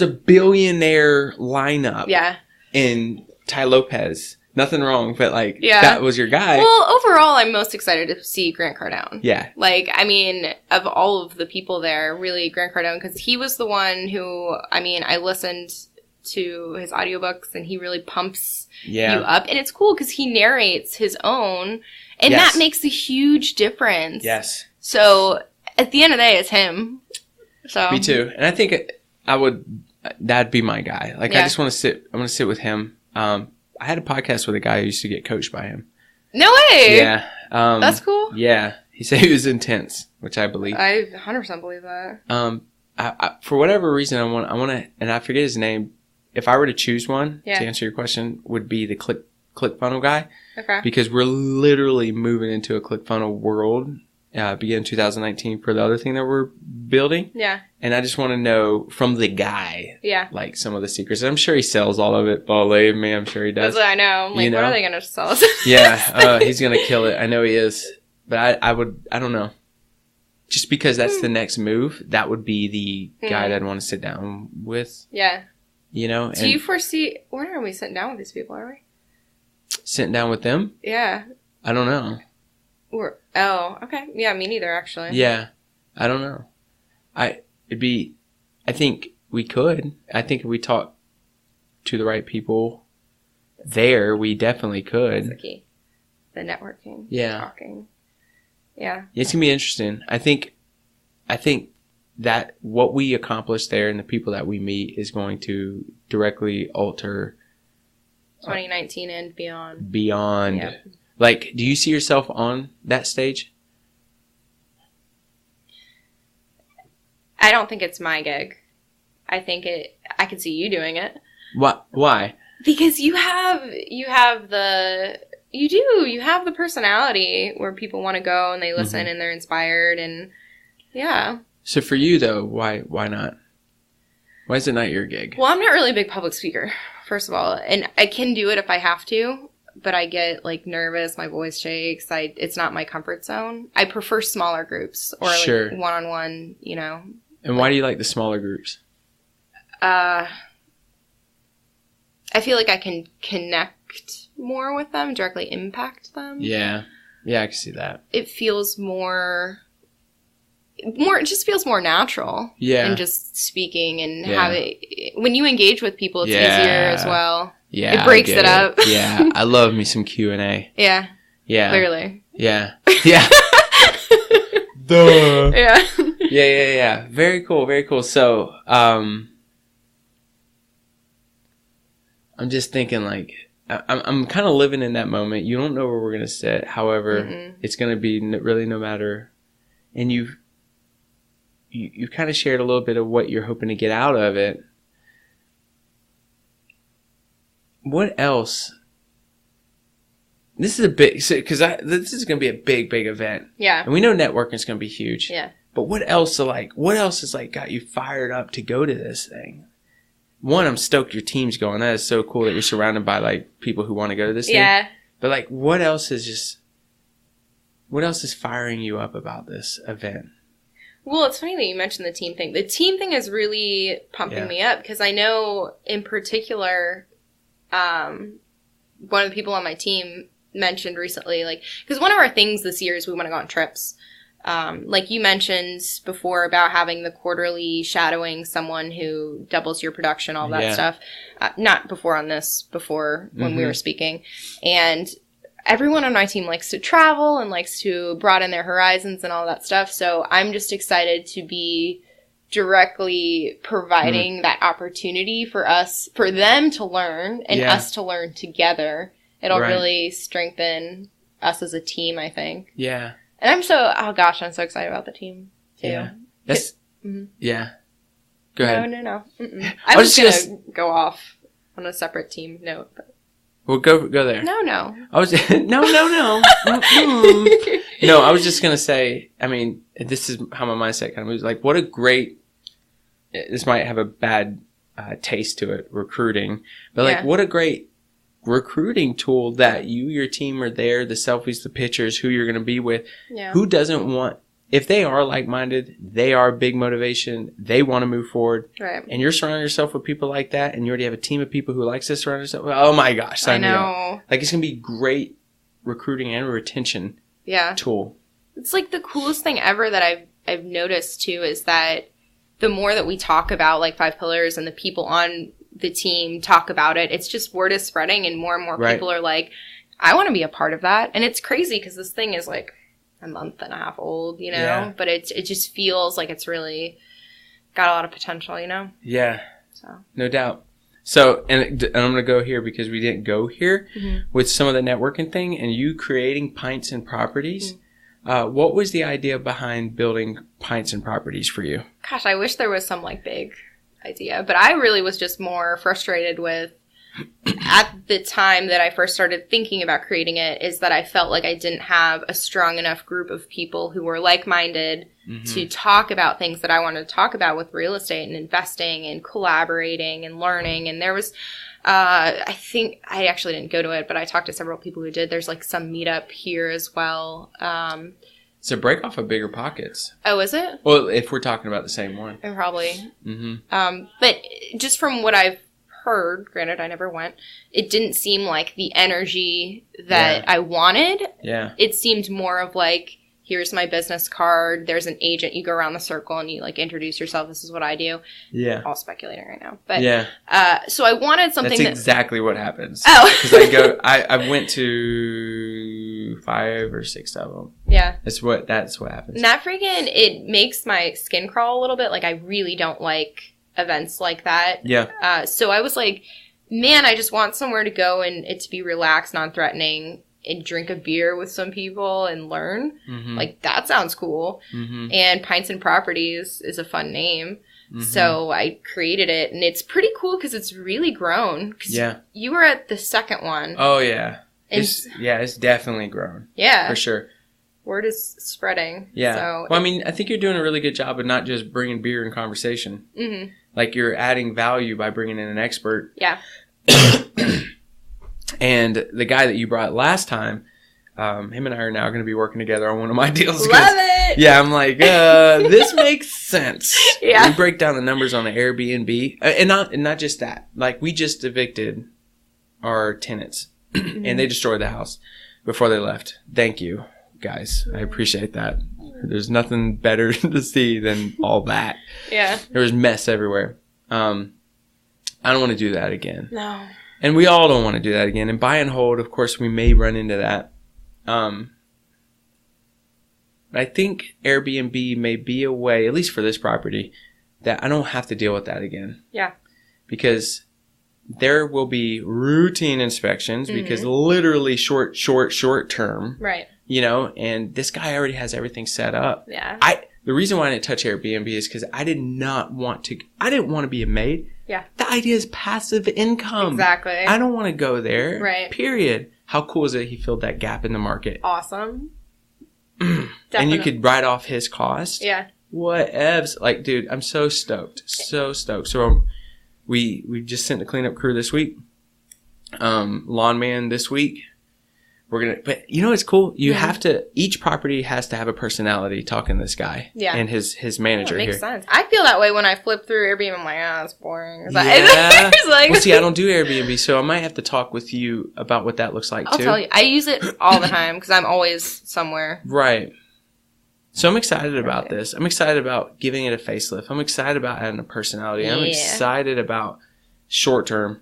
a billionaire lineup. Yeah. In Ty Lopez. Nothing wrong, but like, that was your guy. Well, overall, I'm most excited to see Grant Cardone. Yeah. Like, I mean, of all of the people there, really Grant Cardone, because he was the one who, I mean, I listened to his audiobooks and he really pumps you up. And it's cool because he narrates his own, and that makes a huge difference. Yes. So, at the end of the day, it's him. So me too. And I think that'd be my guy. Like, I just want to sit with him. I had a podcast with a guy who used to get coached by him. No way! Yeah. That's cool. Yeah. He said he was intense, which I believe. I 100% believe that. I for whatever reason, I want to, and I forget his name. If I were to choose one to answer your question, would be the ClickFunnels guy. Okay. Because we're literally moving into a ClickFunnels world, beginning 2019 for the other thing that we're building. Yeah. And I just want to know from the guy, like some of the secrets. I'm sure he sells all of it. Believe me, I'm sure he does. That's what I know. Like, what are they going to sell us? Yeah, he's going to kill it. I know he is. But I don't know. Just because that's the next move, that would be the guy that I'd want to sit down with. Yeah. You know? Do you foresee, when are we sitting down with these people, are we? Sitting down with them? Yeah. I don't know. Okay. Yeah, me neither, actually. Yeah. I don't know. I think we could. I think if we talk to the right people there, we definitely could. That's the key. The networking. Yeah. Talking. Yeah. It's going to be interesting. I think that what we accomplish there and the people that we meet is going to directly alter 2019 and beyond. Yep. Like, do you see yourself on that stage? I don't think it's my gig. I could see you doing it. Why? Because you have the personality where people want to go and they listen and they're inspired and yeah. So for you though, why not? Why is it not your gig? Well, I'm not really a big public speaker, first of all, and I can do it if I have to, but I get like nervous, my voice shakes. It's not my comfort zone. I prefer smaller groups or like one-on-one, you know. And why do you like the smaller groups? I feel like I can connect more with them, directly impact them. Yeah. Yeah, I can see that. It feels it just feels more natural than just speaking and when you engage with people, it's easier as well. Yeah. It breaks it up. Yeah. I love me some Q&A. Yeah. Yeah. Clearly. Yeah. Yeah. Duh. Yeah. Yeah. Very cool. Very cool. So, I'm just thinking like, I'm kind of living in that moment. You don't know where we're going to sit. However, it's going to be really no matter. And you kind of shared a little bit of what you're hoping to get out of it. What else? This is a big, because this is going to be a big event. Yeah. And we know networking is going to be huge. Yeah. But what else is like got you fired up to go to this thing? One, I'm stoked your team's going. That is so cool that you're surrounded by like people who want to go to this thing. Yeah. But like, what else is firing you up about this event? Well, it's funny that you mentioned the team thing. The team thing is really pumping me up because I know in particular, one of the people on my team mentioned recently, like, because one of our things this year is we want to go on trips. Like you mentioned before about having the quarterly shadowing someone who doubles your production, all that stuff. Not before on this, before when we were speaking. And everyone on my team likes to travel and likes to broaden their horizons and all that stuff. So I'm just excited to be directly providing that opportunity for them to learn and us to learn together. It'll really strengthen us as a team, I think. Yeah. And I'm so excited about the team too. Yeah. That's, yeah. Go ahead. No. I was just going to go off on a separate team note, but. Well, go there. No. I was no. No, I was just gonna say. I mean, this is how my mindset kind of moves. Like, what a great. This might have a bad taste to it, recruiting, but like, what a great recruiting tool that your team are there. The selfies, the pictures, who you're gonna be with. Yeah. Who doesn't want? If they are like-minded, they are big motivation. They want to move forward. Right. And you're surrounding yourself with people like that, and you already have a team of people who likes to surround yourself with. Oh, my gosh. I know. Like, it's going to be great recruiting and retention tool. It's like the coolest thing ever that I've noticed, too, is that the more that we talk about, like, Five Pillars and the people on the team talk about it, it's just word is spreading, and more people are like, I want to be a part of that. And it's crazy because this thing is, like, a month and a half old, you know, but it just feels like it's really got a lot of potential, you know? Yeah. So. No doubt. So, and I'm going to go here because we didn't go here with some of the networking thing and you creating Pints and Properties. What was the idea behind building Pints and Properties for you? Gosh, I wish there was some like big idea, but I really was just more frustrated with at the time that I first started thinking about creating it is that I felt like I didn't have a strong enough group of people who were like-minded to talk about things that I wanted to talk about with real estate and investing and collaborating and learning. And there was, I think I actually didn't go to it, but I talked to several people who did. There's like some meetup here as well. It's a break off of Bigger Pockets. Oh, is it? Well, if we're talking about the same one. Probably. But just from what I've heard, granted I never went, it didn't seem like the energy that I wanted. Yeah. It seemed more of like, here's my business card, there's an agent, you go around the circle and you like introduce yourself, this is what I do. Yeah. All speculating right now. But so I wanted something That's exactly what happens. Oh. Because I went to 5 or 6 of them. Yeah. That's what happens. And that freaking, it makes my skin crawl a little bit. Like, I really don't like events like that. Yeah. So I was like, man, I just want somewhere to go and it to be relaxed, non-threatening, and drink a beer with some people and learn. Mm-hmm. Like, that sounds cool. Mm-hmm. And Pints Properties is a fun name. Mm-hmm. So I created it, and it's pretty cool because it's really grown. Yeah. You were at the second one. Oh, yeah. It's definitely grown. Yeah. For sure. Word is spreading. Yeah. So well, I mean, I think you're doing a really good job of not just bringing beer and conversation. Mm-hmm. Like, you're adding value by bringing in an expert. Yeah. And the guy that you brought last time, him and I are now going to be working together on one of my deals. Love it! Yeah, I'm like, this makes sense. Yeah. We break down the numbers on the Airbnb. And not just that. Like, we just evicted our tenants. Mm-hmm. And they destroyed the house before they left. Thank you, guys. I appreciate that. There's nothing better to see than all that. Yeah. There was mess everywhere. I don't want to do that again. No. And we all don't want to do that again. And buy and hold, of course, we may run into that. But I think Airbnb may be a way, at least for this property, that I don't have to deal with that again. Yeah. Because there will be routine inspections, mm-hmm. because literally short term. Right. You know, and this guy already has everything set up. Yeah. The reason why I didn't touch Airbnb is because I didn't want to be a maid. Yeah. The idea is passive income. Exactly. I don't want to go there. Right. Period. How cool is it he filled that gap in the market? Awesome. And you could write off his cost. Yeah. Whatevs. Like, dude, I'm so stoked. So stoked. So we just sent the cleanup crew this week. Lawn man this week. But you know what's cool? You have to, each property has to have a personality talking to this guy. Yeah. And his manager here. Makes sense. I feel that way when I flip through Airbnb. I'm like, it's boring. Yeah. Well, see, I don't do Airbnb, so I might have to talk with you about what that looks like, I'll tell you. I use it all the time because I'm always somewhere. Right. So I'm excited about this. I'm excited about giving it a facelift. I'm excited about adding a personality. Yeah. I'm excited about short term,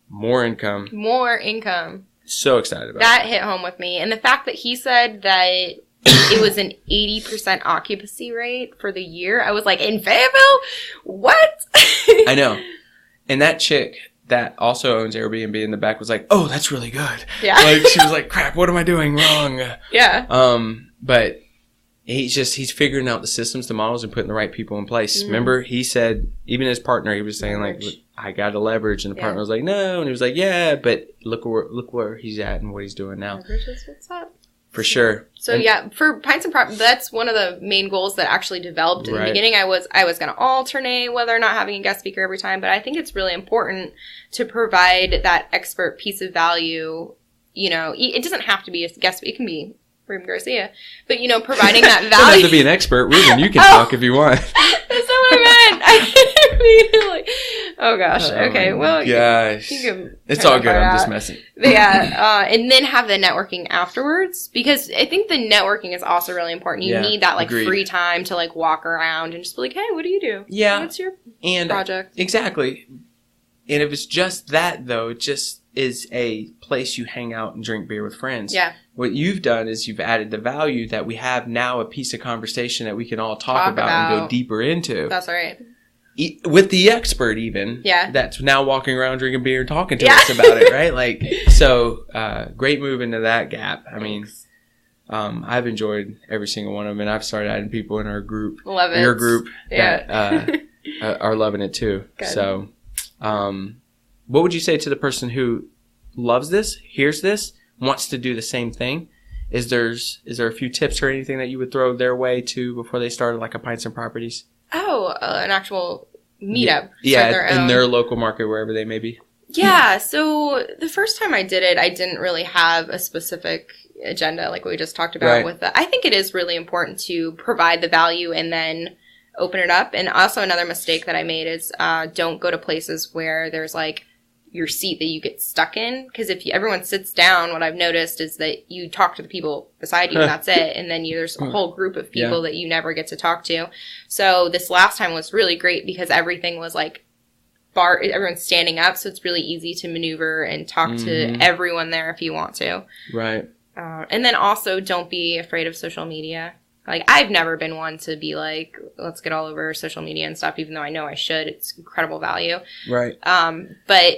more income. More income. So excited about that. Hit home with me. And the fact that he said that it was an 80% occupancy rate for the year, I was like, in Fayetteville? What? I know. And that chick that also owns Airbnb in the back was like, oh, that's really good. Yeah. Like, she was like, crap, what am I doing wrong? Yeah. But he's figuring out the systems, the models, and putting the right people in place. Mm-hmm. Remember, he said, even his partner, he was saying, like, I got to leverage. And the partner was like, no. And he was like, yeah, but look where he's at and what he's doing now. Leverage is what's up. For sure. So, for Pints Properties, that's one of the main goals that actually developed in the beginning. I was going to alternate whether or not having a guest speaker every time, but I think it's really important to provide that expert piece of value. You know, it doesn't have to be a guest speaker. It can be Ruben Garcia. But, you know, providing that value. You don't have to be an expert. Ruben, you can talk if you want. That's not what I meant. I immediately. Oh, gosh. Okay. Well, gosh. It's all good. I'm just messing. Yeah. And then have the networking afterwards. Because I think the networking is also really important. You need that, like, free time to, like, walk around and just be like, hey, what do you do? Yeah. What's your project? Exactly. And if it's just that, though, it just is a place you hang out and drink beer with friends. Yeah. What you've done is you've added the value that we have now, a piece of conversation that we can all talk about and go deeper into. That's right. With the expert even. Yeah. That's now walking around drinking beer and talking to us about it, right? Like, so, great move into that gap. I mean, I've enjoyed every single one of them, and I've started adding people in our group. Love it. Your group that are loving it too. Good. So, what would you say to the person who loves this, hears this, wants to do the same thing? Is there a few tips or anything that you would throw their way to before they started, like a Pints Properties? Oh, an actual meetup. Yeah, in their local market, wherever they may be. Yeah, so the first time I did it, I didn't really have a specific agenda like we just talked about with the, I think it is really important to provide the value and then open it up. And also another mistake that I made is don't go to places where there's like your seat that you get stuck in. Because if everyone sits down, what I've noticed is that you talk to the people beside you and that's it. And then there's a whole group of people that you never get to talk to. So this last time was really great because everything was like everyone's standing up. So it's really easy to maneuver and talk to everyone there if you want to. Right. And then also don't be afraid of social media. Like, I've never been one to be like, let's get all over social media and stuff, even though I know I should. It's incredible value. Right. But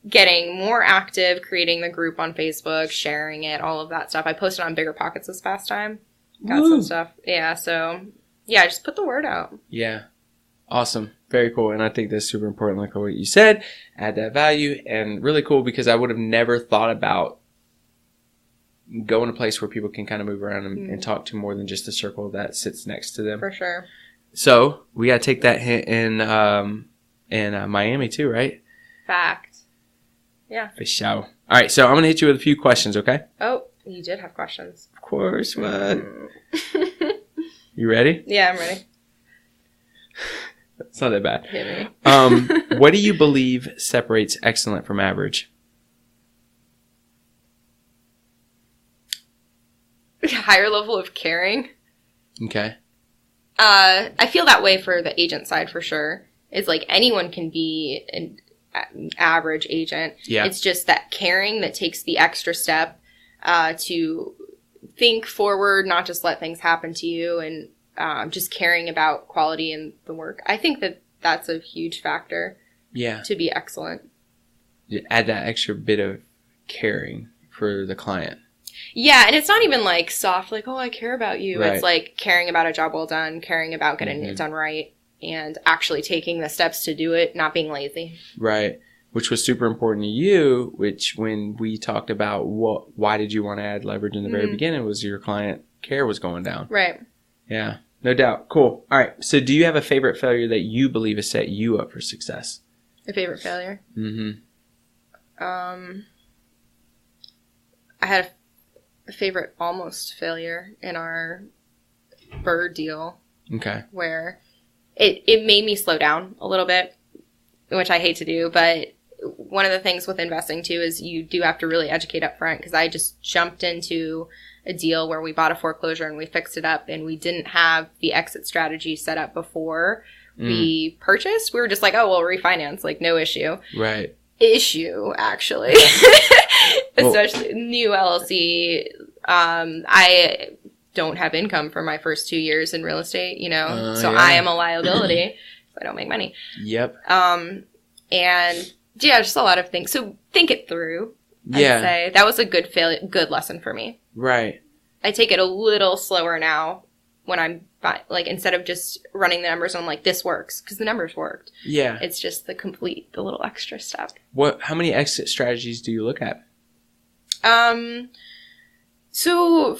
getting more active, creating the group on Facebook, sharing it, all of that stuff. I posted on biggerpockets this past time. Got some stuff. Yeah, so, yeah, just put the word out. Yeah. Awesome. Very cool. And I think that's super important, like what you said. Add that value. And really cool because I would have never thought about going to a place where people can kind of move around and talk to more than just the circle that sits next to them. For sure. So we got to take that hint in Miami too, right? Fact. Yeah. For sure. All right. So I'm going to hit you with a few questions, okay? Oh, you did have questions. Of course. What? You ready? Yeah, I'm ready. It's not that bad. Hit me. What do you believe separates excellent from average? Higher level of caring. Okay. I feel that way for the agent side for sure. It's like anyone can be an average agent. Yeah. It's just that caring that takes the extra step to think forward, not just let things happen to you, and just caring about quality in the work. I think that that's a huge factor. Yeah. To be excellent. You add that extra bit of caring for the client. Yeah, and it's not even like soft, like, oh, I care about you. Right. It's like caring about a job well done, caring about getting it done right, and actually taking the steps to do it, not being lazy. Right. Which was super important to you, which when we talked about why did you want to add leverage in the very beginning was your client care was going down. Right. Yeah, no doubt. Cool. All right. So do you have a favorite failure that you believe has set you up for success? A favorite failure? Mm-hmm. I had a favorite almost failure in our bird deal. Okay. Where it made me slow down a little bit, which I hate to do, but one of the things with investing too is you do have to really educate up front, because I just jumped into a deal where we bought a foreclosure and we fixed it up and we didn't have the exit strategy set up before we purchased. We were just like, oh, we'll refinance, like no issue. Right. Issue, actually. Especially new LLC. I don't have income for my first 2 years in real estate, so yeah. I am a liability if I don't make money. Yep. And yeah, just a lot of things. So think it through. I'd say that was a good lesson for me. Right. I take it a little slower now when I'm like, instead of just running the numbers, I'm like, this works, because the numbers worked. Yeah. It's just the little extra step. How many exit strategies do you look at? So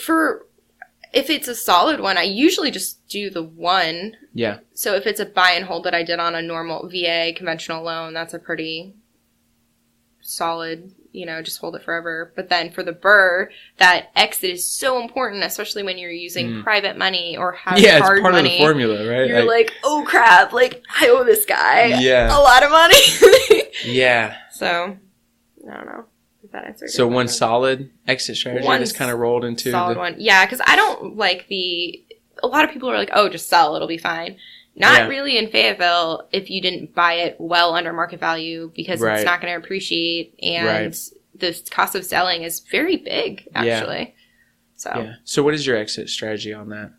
if it's a solid one, I usually just do the one. Yeah. So if it's a buy and hold that I did on a normal VA conventional loan, that's a pretty solid, just hold it forever. But then for the BRRRR, that exit is so important, especially when you're using private money or have hard money. Yeah, it's part of the formula, right? You're like, oh crap, like I owe this guy a lot of money. Yeah. So, I don't know. That answer. So one solid exit strategy that's kind of rolled into solid one. Yeah, because I don't like a lot of people are like, oh, just sell, it'll be fine. Not really in Fayetteville if you didn't buy it well under market value, because it's not going to appreciate, and the cost of selling is very big, actually. So what is your exit strategy on that?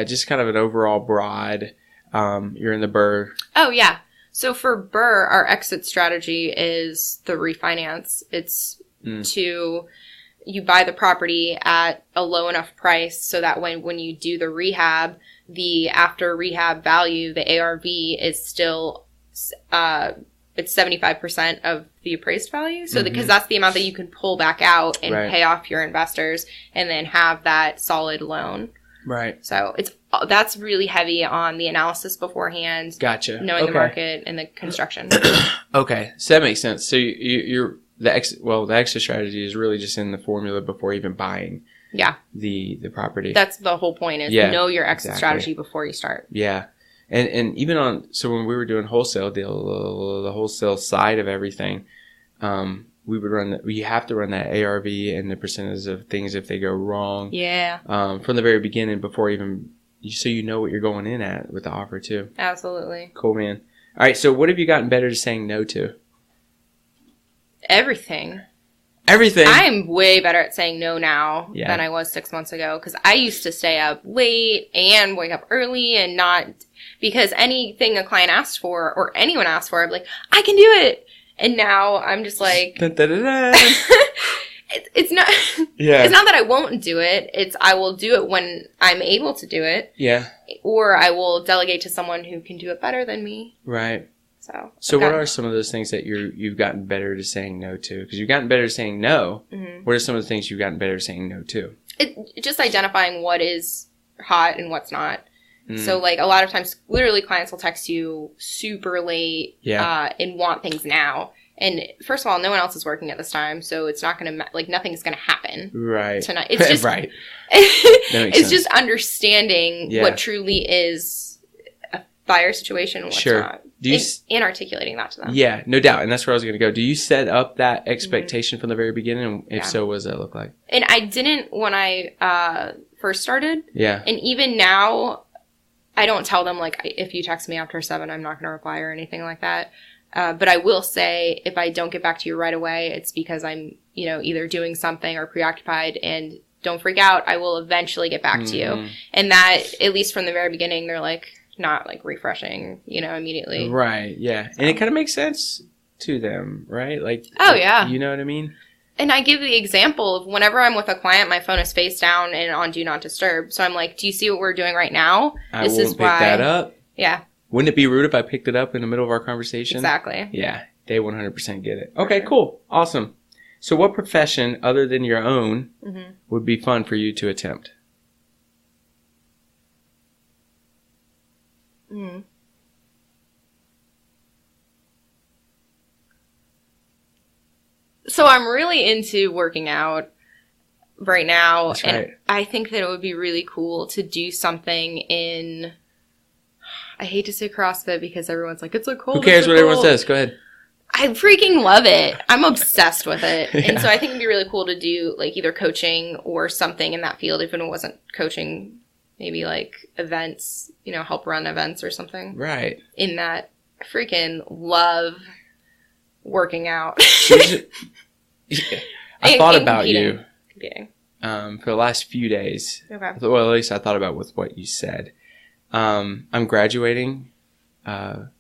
Just kind of an overall broad, you're in the BRRRR. Oh, yeah. So for BRRRR, our exit strategy is the refinance. It's you buy the property at a low enough price so that when you do the rehab, the after rehab value, the ARV is still, it's 75% of the appraised value. So because that's the amount that you can pull back out and pay off your investors and then have that solid loan. Right. So that's really heavy on the analysis beforehand. Gotcha. Knowing the market and the construction. Okay. So that makes sense. So you're the exit strategy is really just in the formula before even buying the property. That's the whole point, is know your exit strategy before you start. Yeah. And even when we were doing wholesale deal, the wholesale side of everything, we would you have to run that ARV and the percentage of things if they go wrong. Yeah. From the very beginning before even, so you know what you're going in at with the offer too. Absolutely. Cool, man. All right. So what have you gotten better to saying no to? Everything. everything. I'm way better at saying no now than I was 6 months ago, because I used to stay up late and wake up early and not, because anything a client asked for or anyone asked for, I'd be like, I can do it. And now I'm just like, it's not, it's not that I won't do it. It's I will do it when I'm able to do it. Yeah. Or I will delegate to someone who can do it better than me. Right. So what are some of those things that you've gotten better to saying no to? Because you've gotten better at saying no. Mm-hmm. What are some of the things you've gotten better at saying no to? Just identifying what is hot and what's not. So, like, a lot of times, literally, clients will text you super late and want things now. And first of all, no one else is working at this time, so it's not going to, like, nothing's going to happen tonight. It's just, right. It's just understanding what truly is a fire situation and what's not. And articulating that to them. Yeah, no doubt. And that's where I was going to go. Do you set up that expectation from the very beginning? And if so, what does that look like? And I didn't when I first started. Yeah. And even now, I don't tell them, like, if you text me after 7, I'm not going to reply or anything like that. But I will say, if I don't get back to you right away, it's because I'm, either doing something or preoccupied. And don't freak out. I will eventually get back to you. And that, at least from the very beginning, they're like, not like refreshing, immediately. Right. Yeah. So. And it kind of makes sense to them, right? Like, oh yeah. You know what I mean? And I give the example of whenever I'm with a client, my phone is face down and on Do Not Disturb. So I'm like, do you see what we're doing right now? I won't pick that up. Yeah. Wouldn't it be rude if I picked it up in the middle of our conversation? Exactly. Yeah. They 100% get it. Okay, cool. Awesome. So what profession other than your own would be fun for you to attempt? So I'm really into working out right now. That's and right. I think that it would be really cool to do something in, I hate to say CrossFit because everyone's like, it's a cold. Who cares what everyone says? Go ahead. I freaking love it. I'm obsessed with it. Yeah. And so I think it'd be really cool to do like either coaching or something in that field. If it wasn't coaching, maybe like events, help run events or something. Right. In that, I freaking love working out. I thought about you competing. For the last few days. Okay. Well, at least I thought about with what you said. I'm graduating Planet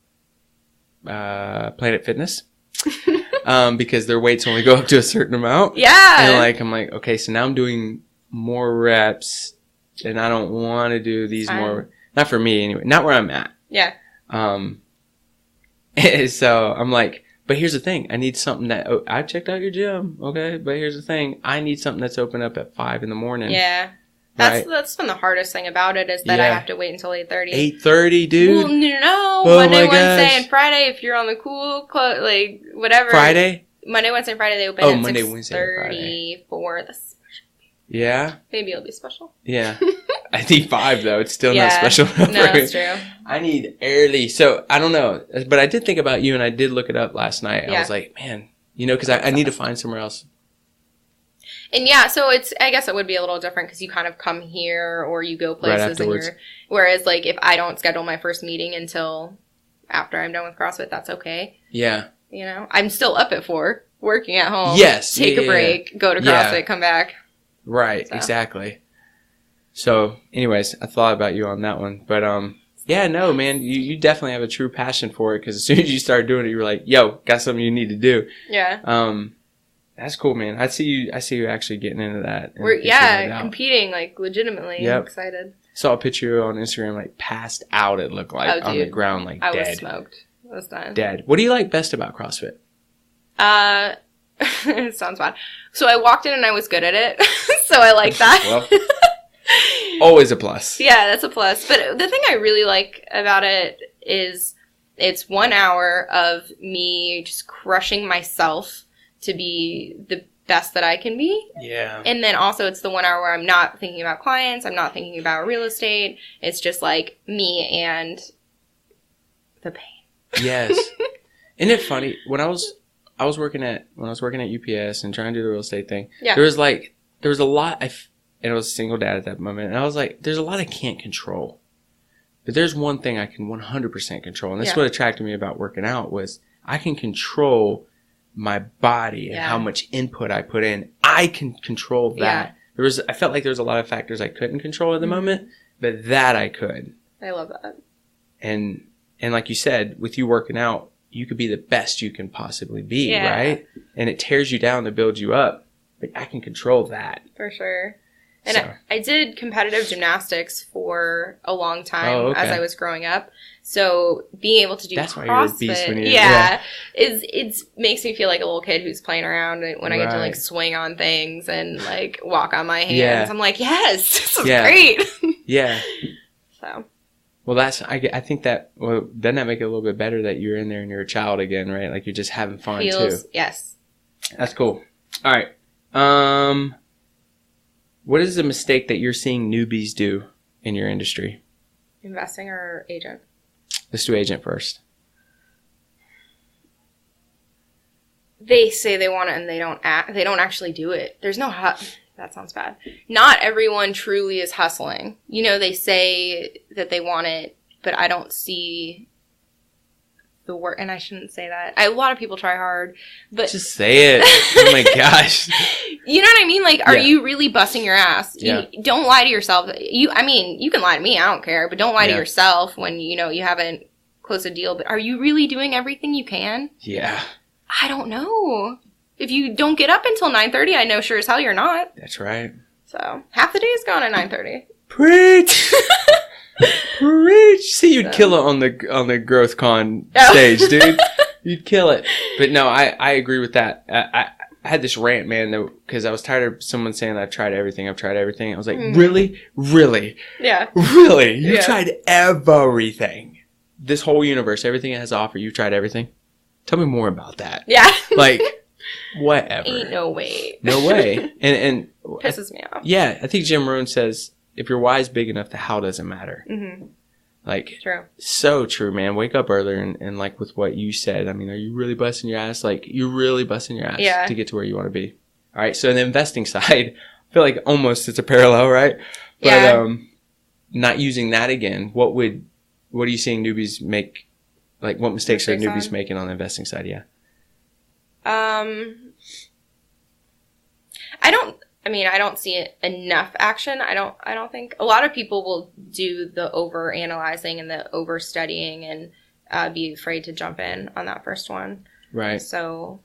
Fitness because their weights only go up to a certain amount. Yeah. And I'm like, okay, so now I'm doing more reps, and I don't want to do these more. Not for me anyway. Not where I'm at. Yeah. So I'm like, but here's the thing. I need something that I checked out your gym, okay? But here's the thing. I need something that's open up at 5 a.m. Yeah. That's been the hardest thing about it is that I have to wait until 8:30. 8:30, dude? Well, no. Monday, Wednesday, and Friday if you're on the cool, like, whatever. Friday? Monday, Wednesday, and Friday they open at Monday, 6:30 Wednesday, for the special. Yeah? Maybe it'll be special. Yeah. I need 5, though. It's still not special enough no, that's true. I need early. So, I don't know. But I did think about you, and I did look it up last night. I was like, man, because I need to find somewhere else. And so I guess it would be a little different because you kind of come here or you go places right whereas like if I don't schedule my first meeting until after I'm done with CrossFit, that's okay. Yeah. I'm still up at 4, working at home. Yes. Take a break, go to CrossFit, come back. Right. So. Exactly. So anyways, I thought about you on that one, but, yeah, no, man, you definitely have a true passion for it because as soon as you started doing it, you were like, yo, got something you need to do. Yeah. That's cool, man. I see you actually getting into that. Competing, like, legitimately. Yep. I'm excited. Saw a picture on Instagram, like, passed out, it looked like, on the ground, like, dead. I was smoked. I was done. Dead. What do you like best about CrossFit? It sounds bad. So I walked in and I was good at it. So I like that. Well, always a plus. Yeah, that's a plus. But the thing I really like about it is it's 1 hour of me just crushing myself to be the best that I can be. Yeah. And then also it's the 1 hour where I'm not thinking about clients. I'm not thinking about real estate. It's just like me and the pain. Yes. Isn't it funny? When I was working at UPS and trying to do the real estate thing, yeah. there was a lot, and I was a single dad at that moment, and I was like, there's a lot I can't control. But there's one thing I can 100% control. And this is what attracted me about working out was I can control my body and how much input I put in, I can control that. I felt like there was a lot of factors I couldn't control at the moment, but that I could. I love that. And like you said, with you working out, you could be the best you can possibly be, right? And it tears you down to build you up. But I can control that. For sure. And I did competitive gymnastics for a long time as I was growing up. So being able to do CrossFit, why you're a beast when it makes me feel like a little kid who's playing around when I get to like swing on things and like walk on my hands. Yeah. I'm like, yes, this is great. So. Well, I think that, doesn't that make it a little bit better that you're in there and you're a child again, right? Like you're just having fun too. Yes. That's cool. All right. What is a mistake that you're seeing newbies do in your industry? Investing or agent? Let's do agent first. They say they want it and they don't actually do it. There's no that sounds bad. Not everyone truly is hustling. You know, they say that they want it, but I don't see the work, and I shouldn't say that. A lot of people try hard, but just say it. Oh my gosh. You know what I mean? Like, are you really busting your ass? Don't lie to yourself. You can lie to me. I don't care, but don't lie to yourself when you haven't closed a deal. But are you really doing everything you can? Yeah. I don't know. If you don't get up until 9:30, I know sure as hell you're not. That's right. So half the day is gone at 9:30. Preach. Preach. See, you'd kill it on the Growth Con stage, dude. You'd kill it. But no, I agree with that. I had this rant, man, because I was tired of someone saying I've tried everything. I was like, really? Really? Yeah. Really? You tried everything. This whole universe, everything it has to offer, you've tried everything? Tell me more about that. Yeah. Like, whatever. Ain't no way. No way. And pisses me off. Yeah. I think Jim Rohn says, if your why is big enough, the how doesn't matter. Mm-hmm. Like, true. So true, man. Wake up earlier and like with what you said, I mean, are you really busting your ass? Like, you're really busting your ass to get to where you want to be. All right. So the investing side, I feel like almost it's a parallel, right? But, not using that again, what are you seeing newbies make? Like, what mistakes are newbies making on the investing side? Yeah. I don't see enough action. I don't think a lot of people will do the over analyzing and the over studying and be afraid to jump in on that first one. Right. So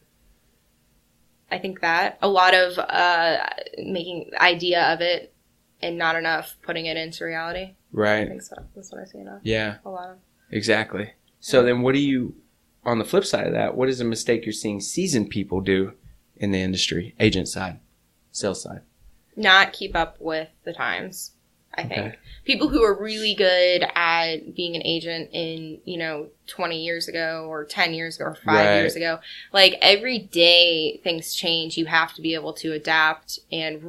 I think that a lot of making the idea of it and not enough putting it into reality. Right. I think so. That's what I see enough. Yeah. A lot of. Exactly. So then on the flip side of that, what is a mistake you're seeing seasoned people do in the industry, agent side, sales side? Not keep up with the times, I think. People who are really good at being an agent in, 20 years ago or 10 years ago or 5 years ago, like every day things change. You have to be able to adapt and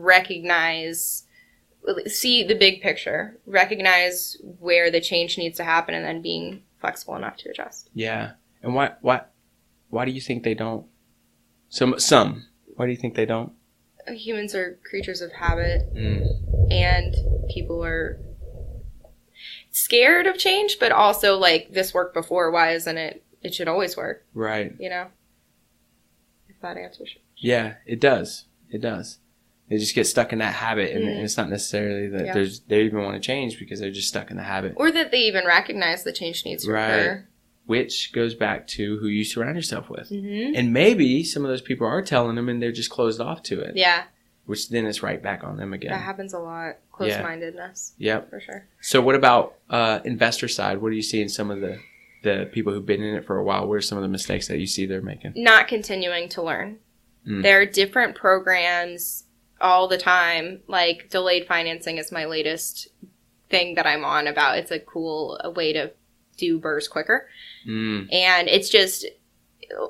see the big picture, recognize where the change needs to happen, and then being flexible enough to adjust. Yeah. And why do you think they don't? Some. Why do you think they don't? Humans are creatures of habit, and people are scared of change, but also like, this worked before, why isn't it? It should always work. Right. If that answers. Yeah, it does. It does. They just get stuck in that habit, and it's not necessarily that they even want to change because they're just stuck in the habit. Or that they even recognize the change needs to occur. Which goes back to who you surround yourself with. Mm-hmm. And maybe some of those people are telling them and they're just closed off to it. Yeah. Which then is right back on them again. That happens a lot. Close-mindedness. Yeah. For sure. So what about investor side? What do you see in some of the people who've been in it for a while? What are some of the mistakes that you see they're making? Not continuing to learn. There are different programs all the time. Like, delayed financing is my latest thing that I'm on about. It's a cool way to do BRRRRs quicker. And it's just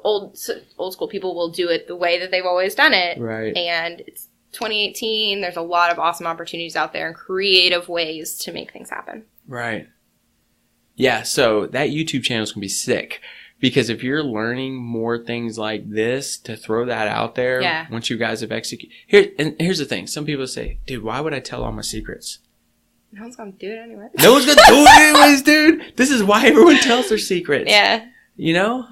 old school people will do it the way that they've always done it. Right. And it's 2018. There's a lot of awesome opportunities out there and creative ways to make things happen. Right. Yeah. So that YouTube channel is going to be sick, because if you're learning more things like this, to throw that out there, once you guys have executed. Here's the thing. Some people say, dude, why would I tell all my secrets? No one's going to do it anyway. No one's going to do it anyways, dude. This is why everyone tells their secrets. Yeah.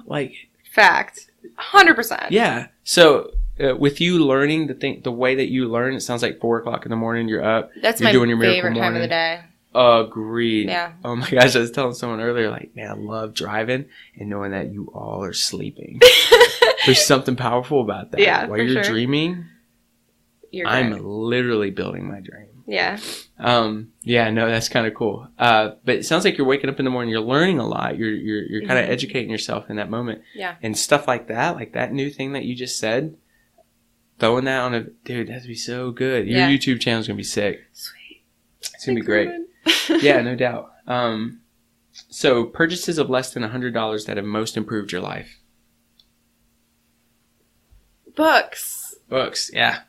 Like, Fact. 100%. Yeah. So with you learning the way that you learn, it sounds like 4 o'clock in the morning. You're up. That's you're my doing your favorite time of the day. Agreed. Yeah. Oh my gosh, I was telling someone earlier, like, man, I love driving and knowing that you all are sleeping. There's something powerful about that. Yeah, while you're dreaming, I'm great. Literally building my dream. Yeah. Yeah, no, that's kind of cool. But it sounds like you're waking up in the morning, you're learning a lot, you're kind of educating yourself in that moment. Yeah. And stuff like that new thing that you just said, throwing that on dude, that'd be so good. Your YouTube channel's gonna be sick. Sweet. It's gonna be great. Yeah, no doubt. So purchases of less than $100 that have most improved your life. Books. Yeah.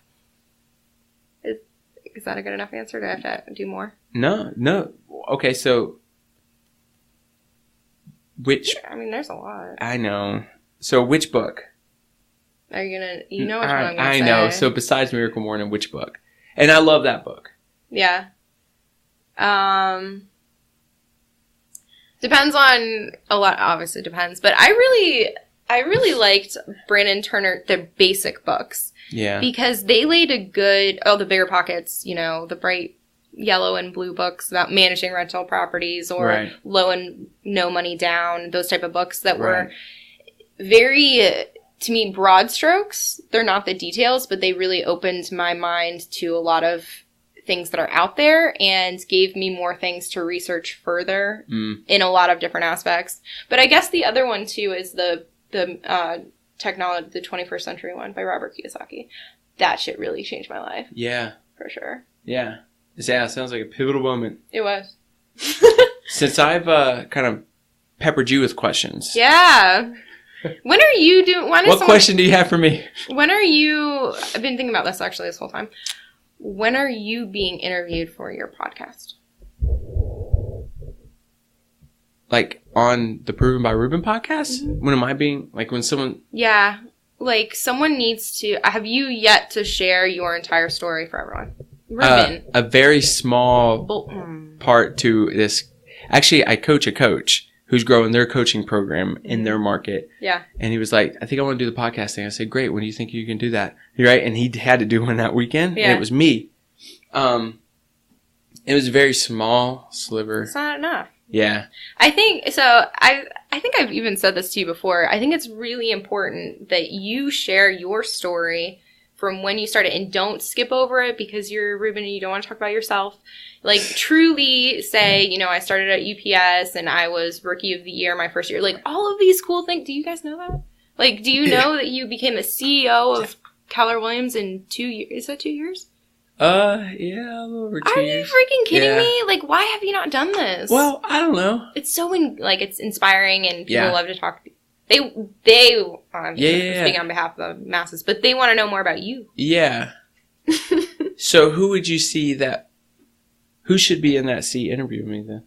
Is that a good enough answer? Do I have to do more? No. Okay, so which? I mean, there's a lot. I know. So which book? Are you gonna? You know which one I'm gonna say. I know. So besides Miracle Morning, which book? And I love that book. Yeah. Depends on a lot. Obviously, depends. But I really liked Brandon Turner, the basic books. Yeah. Because they laid a good, the Bigger Pockets, the bright yellow and blue books about managing rental properties or low and no money down, those type of books that were very, to me, broad strokes. They're not the details, but they really opened my mind to a lot of things that are out there and gave me more things to research further in a lot of different aspects. But I guess the other one, too, is the technology, the 21st Century one by Robert Kiyosaki. That shit really changed my life. Yeah. For sure. Yeah. Yeah, sounds like a pivotal moment. It was. Since I've kind of peppered you with questions. Yeah. When are you doing... What question do you have for me? When are you... I've been thinking about this actually this whole time. When are you being interviewed for your podcast? Like on the Proven by Ruben podcast? Mm-hmm. When am I being... Like when someone... Yeah. Like someone needs to... Have you yet to share your entire story for everyone? Ruben. A very small part to this. Actually, I coach a coach who's growing their coaching program in their market. Yeah. And he was like, I think I want to do the podcast thing. I said, great. When do you think you can do that? Right. And he had to do one that weekend. Yeah. And it was me. It was a very small sliver. It's not enough. Yeah. I think so. I think I've even said this to you before. I think it's really important that you share your story from when you started, and don't skip over it because you're Ruben and you don't want to talk about yourself. Like, truly say, I started at UPS and I was Rookie of the Year my first year. Like, all of these cool things. Do you guys know that? Like, do you know that you became the CEO of Keller Williams in 2 years? Is that 2 years? Yeah, a little over 2 years. Are you freaking kidding me? Like, why have you not done this? Well, I don't know. It's so, it's inspiring and people love to talk to you. I'm speaking on behalf of the masses, but they want to know more about you. Yeah. So who would you see who should be in that seat interviewing me then?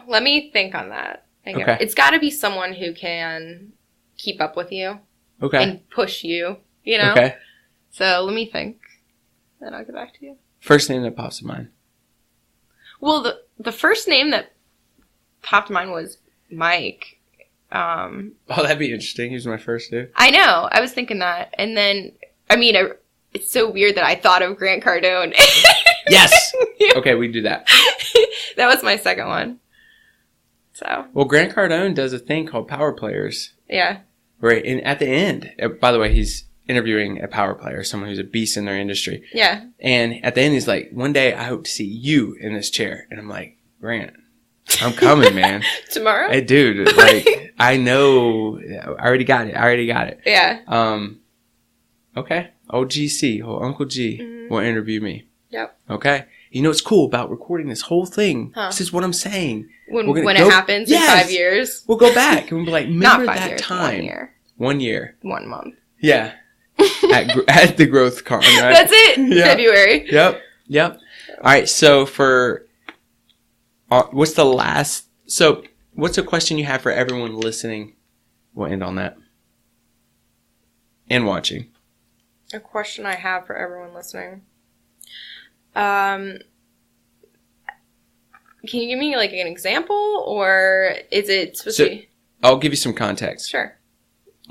Let me think on that. Okay. It's got to be someone who can keep up with you. Okay. And push you, Okay. So let me think. Then I'll get back to you. First name that pops to mind. Well, the first name that popped to mind was Mike. Oh, that'd be interesting. He was my first dude. I know. I was thinking that. And then, it's so weird that I thought of Grant Cardone. Yes! Okay, we do that. That was my second one. So. Well, Grant Cardone does a thing called Power Players. Yeah. Right. And at the end, by the way, he's interviewing a power player, someone who's a beast in their industry. Yeah. And at the end, he's like, one day I hope to see you in this chair. And I'm like, Grant, I'm coming, man. Tomorrow? Hey, dude, I know. I already got it. Yeah. Okay. Old GC, old Uncle G will interview me. Yep. Okay. You know what's cool about recording this whole thing? Huh. This is what I'm saying. When it happens in 5 years. We'll go back and we'll be like, remember Not 5 that years, time. 1 year. 1 year. 1 month. Yeah. at the growth con, right? That's it. Yep. February. Yep. All right. So what's a question you have for everyone listening? We'll end on that. And watching. A question I have for everyone listening. Can you give me like an example, or is it supposed to be? I'll give you some context. Sure.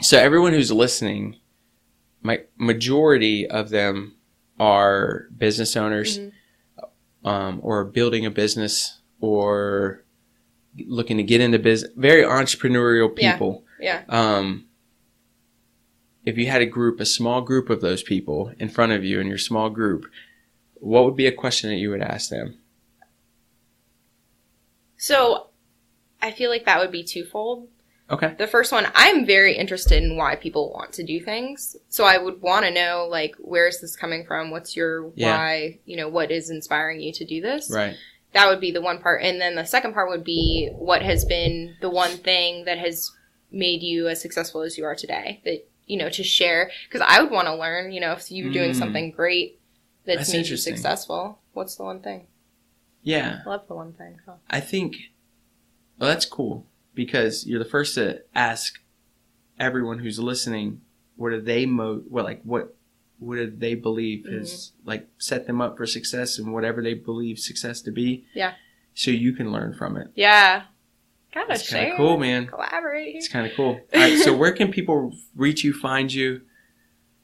So everyone who's listening, my majority of them are business owners, or building a business, or looking to get into business. Very entrepreneurial people. Yeah. If you had a small group of those people in front of you in your small group, what would be a question that you would ask them? So I feel like that would be twofold. Okay. The first one, I'm very interested in why people want to do things. So I would want to know, like, where is this coming from? What's your why? You know, what is inspiring you to do this? Right. That would be the one part. And then the second part would be what has been the one thing that has made you as successful as you are today that, you know, to share. Because I would want to learn, you know, if you're doing something great that's made you successful, what's the one thing? Yeah. I love the one thing. Huh? I think, well, that's cool because you're the first to ask everyone who's listening, what do they what do they believe has like set them up for success and whatever they believe success to be. Yeah. So you can learn from it. Yeah. Gotta It's share. kind of cool, man. Collaborate here. It's kind of cool. All right. So where can people reach you, find you?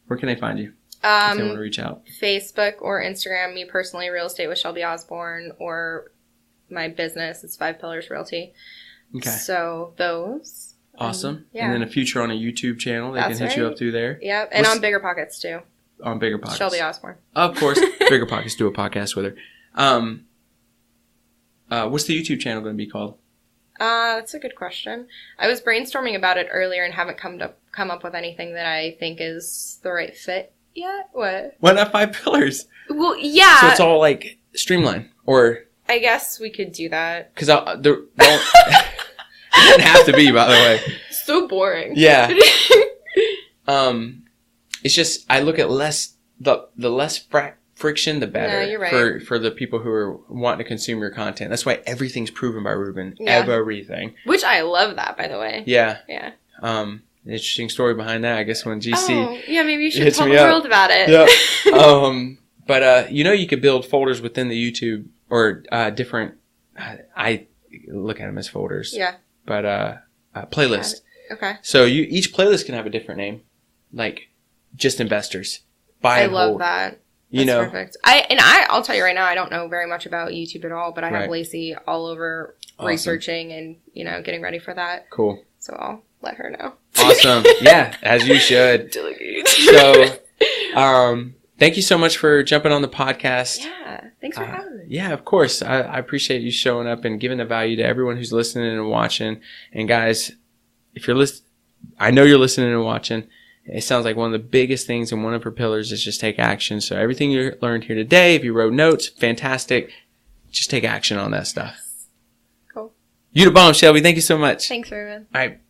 Where can they find you? If they want to reach out. Facebook or Instagram. Me personally, Real Estate with Shelby Osborne, or my business, it's Five Pillars Realty. Okay. So those. Awesome. Yeah. And then a future on a YouTube channel. They can hit you up through there. Yep. And on biggerpockets too. On biggerpockets. Shelby Osborne. Of course. biggerpockets do a podcast with her. What's the YouTube channel going to be called? That's a good question. I was brainstorming about it earlier and haven't come up with anything that I think is the right fit yet. What? Why not Five Pillars? Well, yeah. So it's all like streamlined, or I guess we could do that. Because it doesn't have to be, by the way. So boring. Yeah. It's just I look at the less friction, the better. No, you're right. For the people who are wanting to consume your content. That's why everything's proven by Ruben. Yeah. Everything. Which I love that, by the way. Yeah. Yeah. Interesting story behind that. I guess when GC maybe you should tell the world about it. Yeah. But you could build folders within the YouTube or different. I look at them as folders. Yeah. But playlist. Okay. So each playlist can have a different name, like just investors. Buy and hold. I love that. That's perfect. I'll tell you right now, I don't know very much about YouTube at all, but I have Lacey all over researching and, getting ready for that. Cool. So I'll let her know. Awesome. Yeah, as you should. Delegate. So, thank you so much for jumping on the podcast. Yeah. Thanks for having me. Yeah, of course. I appreciate you showing up and giving the value to everyone who's listening and watching. And guys, if you're I know you're listening and watching. It sounds like one of the biggest things and one of her pillars is just take action. So everything you learned here today, if you wrote notes, fantastic. Just take action on that stuff. Cool. You the bomb, Shelby. Thank you so much. Thanks, Ruben. All right.